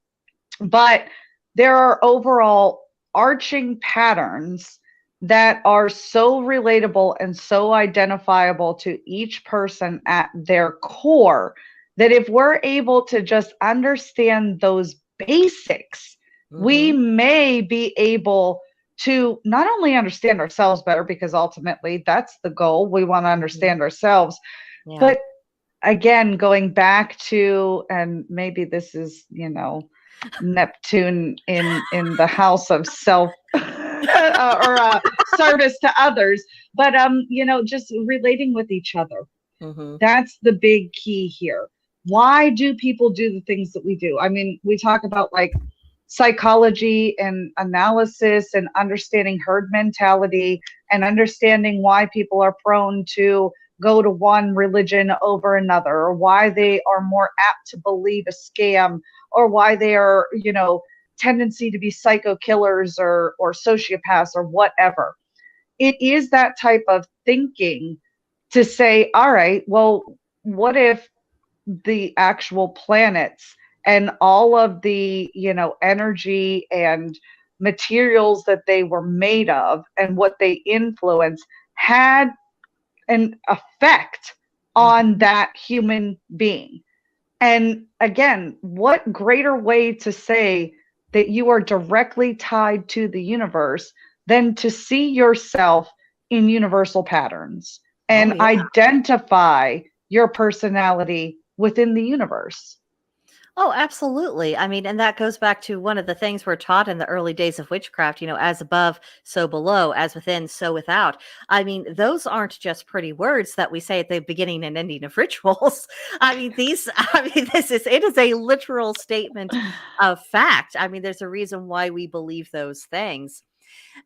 But there are overall arching patterns that are so relatable and so identifiable to each person at their core that if we're able to just understand those basics, we may be able to not only understand ourselves better, because ultimately that's the goal. We want to understand ourselves. Yeah. But again, going back to, and maybe this is, Neptune in the house of self or service to others, but just relating with each other. That's the big key here. Why do people do the things that we do? I mean, we talk about like psychology and analysis and understanding herd mentality and understanding why people are prone to go to one religion over another, or why they are more apt to believe a scam, or why they are, tendency to be psycho killers or sociopaths or whatever. It is that type of thinking to say, all right, well, what if the actual planets and all of the, energy and materials that they were made of and what they influence had an effect on that human being? And again, what greater way to say that you are directly tied to the universe than to see yourself in universal patterns and identify your personality within the universe? Oh, absolutely. I mean, and that goes back to one of the things we're taught in the early days of witchcraft, as above, so below, as within, so without. I mean, those aren't just pretty words that we say at the beginning and ending of rituals. it is a literal statement of fact. I mean, there's a reason why we believe those things.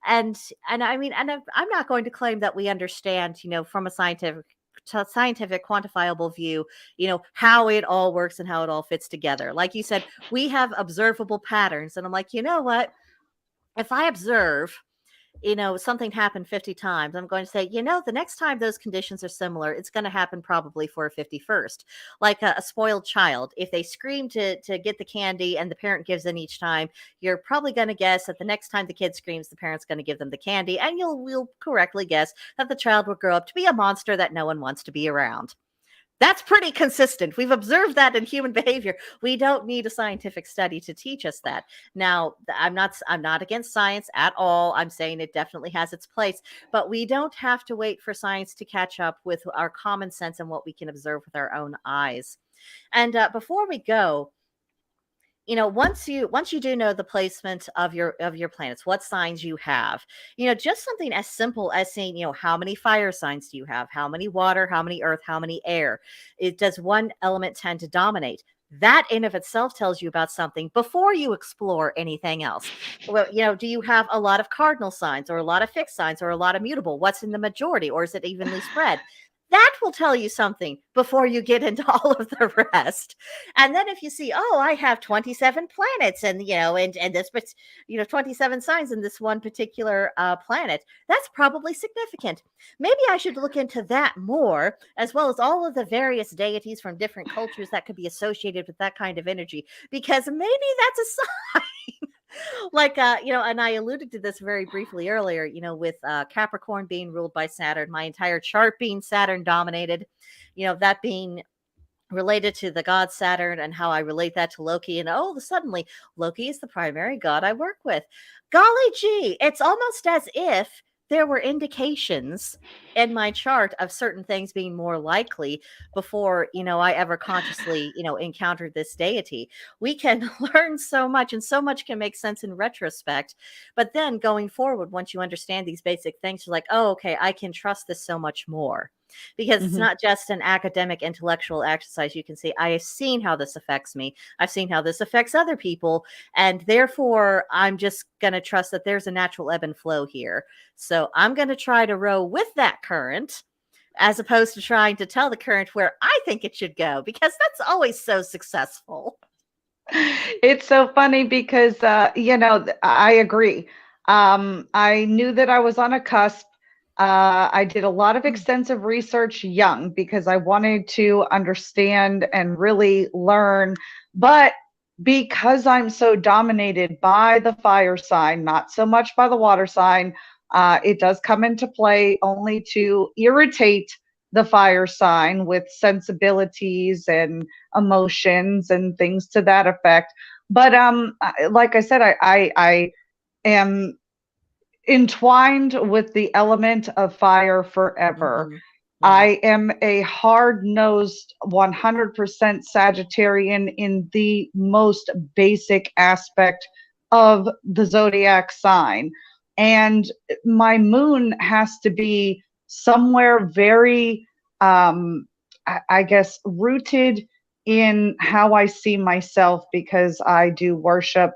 And I mean, and I'm not going to claim that we understand, from a scientific quantifiable view, how it all works and how it all fits together. Like you said, we have observable patterns, and I'm like, you know what, if I observe something happened 50 times, I'm going to say, the next time those conditions are similar, it's going to happen probably for a 51st. Like a spoiled child, if they scream to get the candy and the parent gives in each time, you're probably going to guess that the next time the kid screams, the parent's going to give them the candy, and you'll correctly guess that the child will grow up to be a monster that no one wants to be around. That's pretty consistent. We've observed that in human behavior. We don't need a scientific study to teach us that. Now, I'm not against science at all. I'm saying it definitely has its place, but we don't have to wait for science to catch up with our common sense and what we can observe with our own eyes. And before we go, once you do know the placement of your planets, what signs you have, just something as simple as saying, how many fire signs do you have? How many water? How many earth? How many air? Does one element tend to dominate? That in of itself tells you about something before you explore anything else. Well, do you have a lot of cardinal signs, or a lot of fixed signs, or a lot of mutable? What's in the majority, or is it evenly spread? That will tell you something before you get into all of the rest. And then if you see, I have 27 planets and, and this, 27 signs in this one particular planet, that's probably significant. Maybe I should look into that more, as well as all of the various deities from different cultures that could be associated with that kind of energy, because maybe that's a sign. Like, and I alluded to this very briefly earlier, with Capricorn being ruled by Saturn, my entire chart being Saturn dominated, that being related to the god Saturn and how I relate that to Loki. And suddenly Loki is the primary god I work with. Golly gee, it's almost as if there were indications in my chart of certain things being more likely before, I ever consciously, encountered this deity. We can learn so much, and so much can make sense in retrospect. But then going forward, once you understand these basic things, you're like, okay, I can trust this so much more. Because it's not just an academic intellectual exercise. You can say, I have seen how this affects me. I've seen how this affects other people. And therefore, I'm just going to trust that there's a natural ebb and flow here. So I'm going to try to row with that current, as opposed to trying to tell the current where I think it should go, because that's always so successful. It's so funny because, I agree. I knew that I was on a cusp. I did a lot of extensive research young because I wanted to understand and really learn. But because I'm so dominated by the fire sign, not so much by the water sign, it does come into play only to irritate the fire sign with sensibilities and emotions and things to that effect. But like I said, I am entwined with the element of fire forever. Mm-hmm. Yeah. I am a hard-nosed 100% Sagittarian in the most basic aspect of the zodiac sign. And my moon has to be somewhere very, I guess, rooted in how I see myself, because I do worship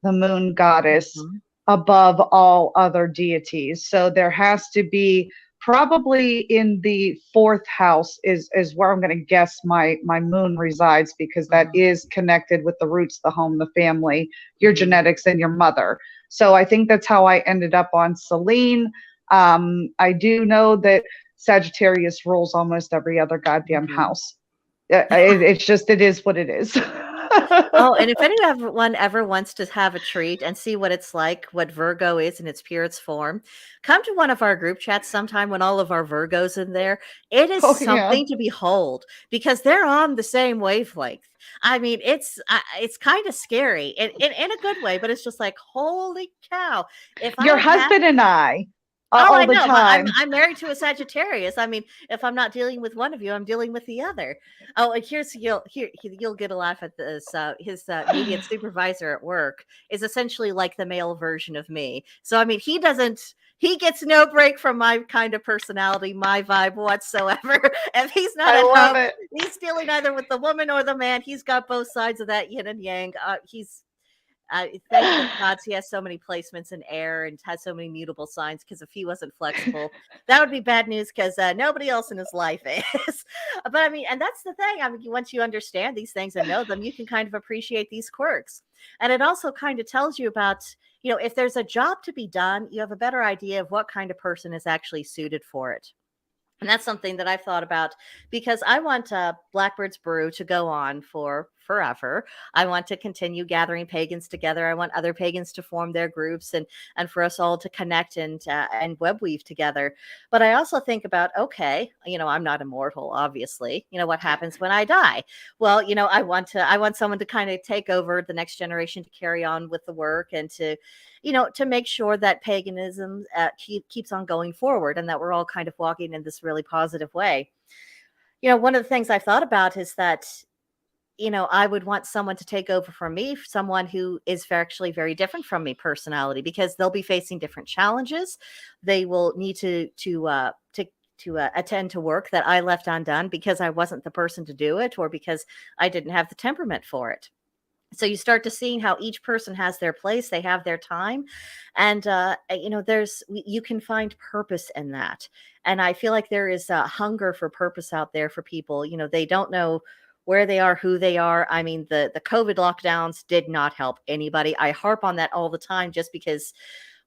the moon goddess above all other deities. So there has to be probably in the fourth house is where I'm going to guess my moon resides, because that is connected with the roots, the home, the family, your genetics, and your mother. So I think that's how I ended up on Selene. I do know that Sagittarius rules almost every other goddamn house. It's just, it is what it is. Oh, and if anyone ever wants to have a treat and see what it's like, what Virgo is in its purest form, come to one of our group chats sometime when all of our Virgos in there. It is something to behold, because they're on the same wavelength. I mean, it's kind of scary in a good way, but it's just like, holy cow! If your husband and I. I know, but I'm married to a Sagittarius. I mean, if I'm not dealing with one of you, I'm dealing with the other. Oh, and you'll get a laugh at this. His immediate supervisor at work is essentially like the male version of me. So I mean, he gets no break from my kind of personality, my vibe whatsoever. If he's not at home, he's dealing either with the woman or the man. He's got both sides of that yin and yang. Thank God he has so many placements in air and has so many mutable signs, because if he wasn't flexible, that would be bad news, because nobody else in his life is. But I mean, and that's the thing. I mean, once you understand these things and know them, you can kind of appreciate these quirks. And it also kind of tells you about, if there's a job to be done, you have a better idea of what kind of person is actually suited for it. And that's something that I've thought about, because I want Blackbird's Brew to go on for forever. I want to continue gathering pagans together. I want other pagans to form their groups, and for us all to connect and web weave together. But I also think about, okay, I'm not immortal, obviously. What happens when I die? Well, I want someone to kind of take over the next generation, to carry on with the work, and to make sure that paganism keeps on going forward, and that we're all kind of walking in this really positive way. One of the things I've thought about is that, I would want someone to take over from me, someone who is actually very different from me personality, because they'll be facing different challenges. They will need to attend to work that I left undone because I wasn't the person to do it, or because I didn't have the temperament for it. So you start to seeing how each person has their place, they have their time, and you can find purpose in that. And I feel like there is a hunger for purpose out there for people. They don't know where they are, who they are. I mean, the COVID lockdowns did not help anybody. I harp on that all the time, just because,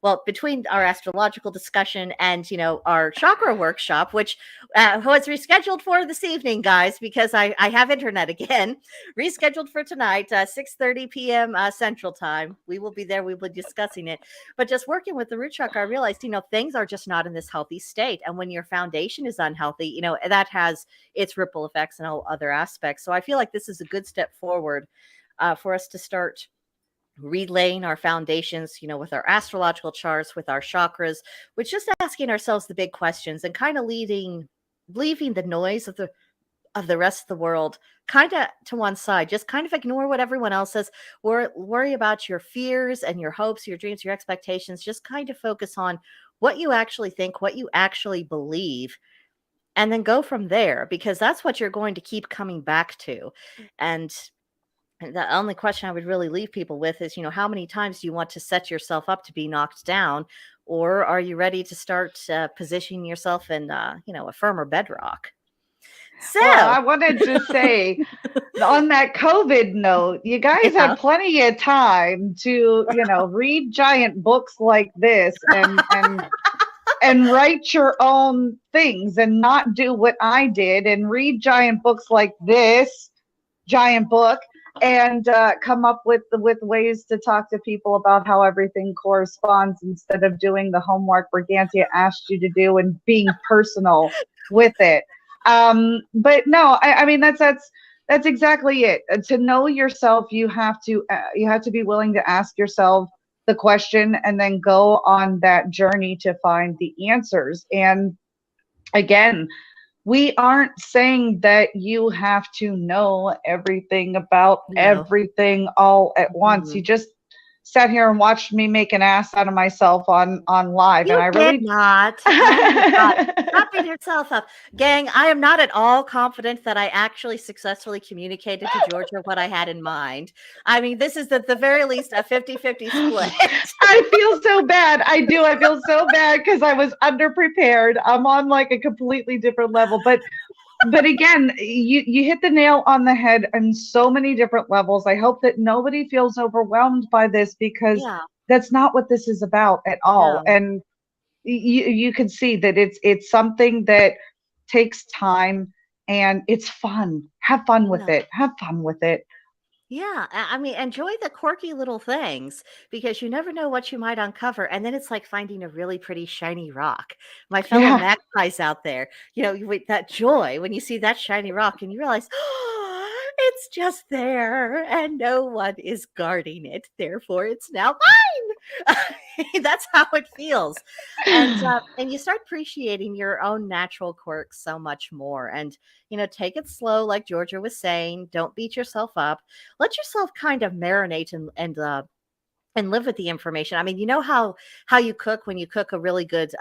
well, between our astrological discussion and, our chakra workshop, which was rescheduled for this evening, guys, because I have internet again, rescheduled for tonight, 6:30 p.m. Central Time. We will be there. We will be discussing it. But just working with the root chakra, I realized, things are just not in this healthy state. And when your foundation is unhealthy, that has its ripple effects in all other aspects. So I feel like this is a good step forward for us to start relaying our foundations, with our astrological charts, with our chakras, with just asking ourselves the big questions, and kind of leaving the noise of the rest of the world kind of to one side. Just kind of ignore what everyone else says. Worry about your fears and your hopes, your dreams, your expectations. Just kind of focus on what you actually think, what you actually believe, and then go from there, because that's what you're going to keep coming back to. And the only question I would really leave people with is, how many times do you want to set yourself up to be knocked down? or are you ready to start positioning yourself in, a firmer bedrock? So, Well, I wanted to say on that COVID note, you guys yeah. had plenty of time to, read giant books like this and write your own things and not do what I did and read giant books like this giant book and come up with ways to talk to people about how everything corresponds instead of doing the homework Brigantia asked you to do and being personal with it. But no, I mean that's exactly it. To know yourself, you have to be willing to ask yourself the question and then go on that journey to find the answers. And again, we aren't saying that you have to know everything about No. everything all at once. You just sat here and watched me make an ass out of myself on live, You and I did really not. Oh my God. Stop beating yourself up. Gang, I am not at all confident that I actually successfully communicated to Georgia what I had in mind. I mean, this is at the very least a 50-50 split. I feel so bad. I do. I feel so bad because I was underprepared. I'm on like a completely different level, but again, you hit the nail on the head on so many different levels. I hope that nobody feels overwhelmed by this because Yeah. that's not what this is about at all. No. And you can see that it's something that takes time and it's fun. Have fun with Yeah. it. Have fun with it. Yeah, I mean, enjoy the quirky little things because you never know what you might uncover. And then it's like finding a really pretty shiny rock. My fellow Yeah. magpies out there, with that joy when you see that shiny rock and you realize, oh, it's just there and no one is guarding it. Therefore, it's now mine. That's how it feels. And you start appreciating your own natural quirks so much more. And, take it slow, like Georgia was saying. Don't beat yourself up. Let yourself kind of marinate and live with the information. I mean, you know how you cook when you cook a really good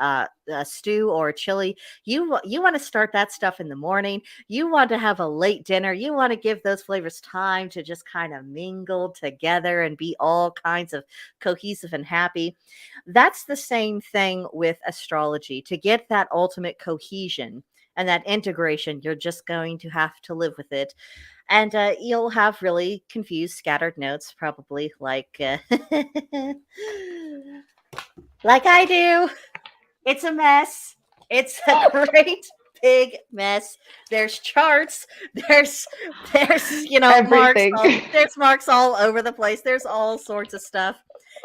stew or a chili. You want to start that stuff in the morning. You want to have a late dinner. You want to give those flavors time to just kind of mingle together and be all kinds of cohesive and happy. That's the same thing with astrology. To get that ultimate cohesion and that integration, you're just going to have to live with it. And you'll have really confused, scattered notes, probably like like I do. It's a mess. It's a great big mess. There's charts. There's marks. Everything. There's marks all over the place. There's all sorts of stuff.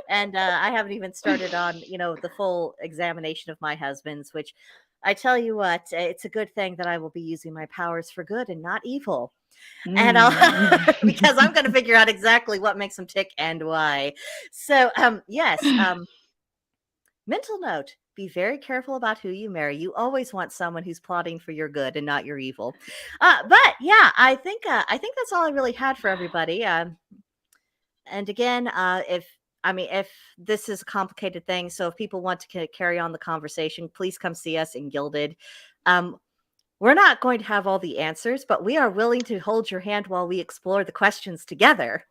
And I haven't even started on the full examination of my husband's, which I tell you what, it's a good thing that I will be using my powers for good and not evil. And because I'm going to figure out exactly what makes them tick and why. So, yes, mental note: be very careful about who you marry. You always want someone who's plotting for your good and not your evil. But yeah, I think that's all I really had for everybody. And again, if this is a complicated thing, so if people want to carry on the conversation, please come see us in Gilded. We're not going to have all the answers, but we are willing to hold your hand while we explore the questions together.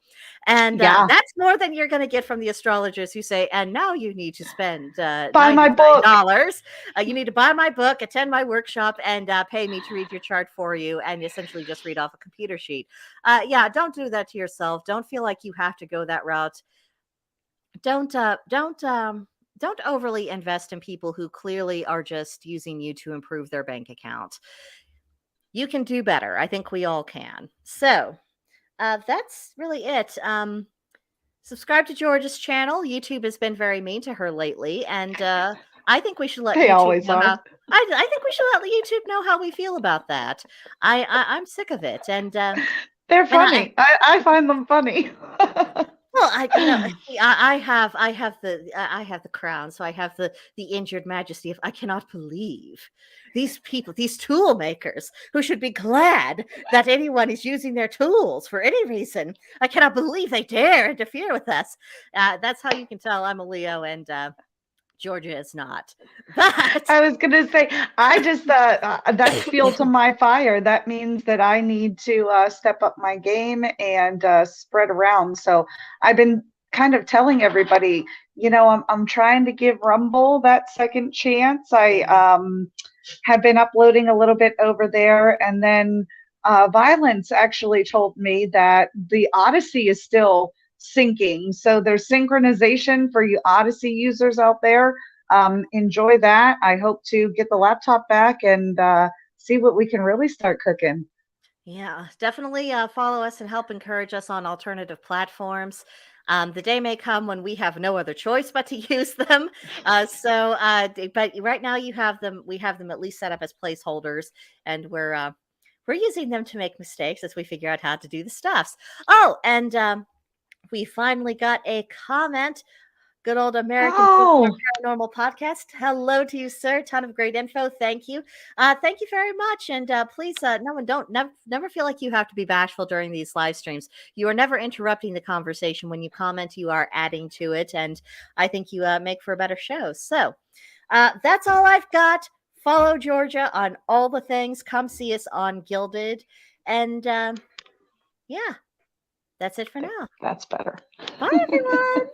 And that's more than you're going to get from the astrologers who say, and now you need to spend Buy my book. $99. You need to buy my book, attend my workshop, and pay me to read your chart for you and essentially just read off a computer sheet. Yeah, don't do that to yourself. Don't feel like you have to go that route. Don't overly invest in people who clearly are just using you to improve their bank account. You can do better. I think we all can. So that's really it. Subscribe to Georgia's channel. YouTube has been very mean to her lately, and I think we should let They YouTube always know are. I think we should let YouTube know how we feel about that. I'm sick of it, and they're funny. I find them funny. Well, I have the crown, so I have the injured majesty of I cannot believe these people, these tool makers, who should be glad that anyone is using their tools for any reason. I cannot believe they dare interfere with us. That's how you can tell I'm a Leo and Georgia is not. But I was gonna say, I just that's fuel to my fire. That means that I need to step up my game and spread around. So I've been kind of telling everybody, you know, I'm trying to give Rumble that second chance. I have been uploading a little bit over there, and then Violence actually told me that the Odyssey is still syncing. So there's synchronization for you Odyssey users out there. Enjoy that. I hope to get the laptop back and see what we can really start cooking. Yeah, definitely follow us and help encourage us on alternative platforms. The day may come when we have no other choice but to use them. But right now you have them. We have them at least set up as placeholders, and we're using them to make mistakes as we figure out how to do the stuffs. Oh, and we finally got a comment. Good old American Paranormal Podcast. Hello to you, sir. Ton of great info. Thank you. Thank you very much. And please, never feel like you have to be bashful during these live streams. You are never interrupting the conversation. When you comment, you are adding to it. And I think you make for a better show. So that's all I've got. Follow Georgia on all the things. Come see us on Gilded. And yeah, that's it for now. That's better. Bye, everyone.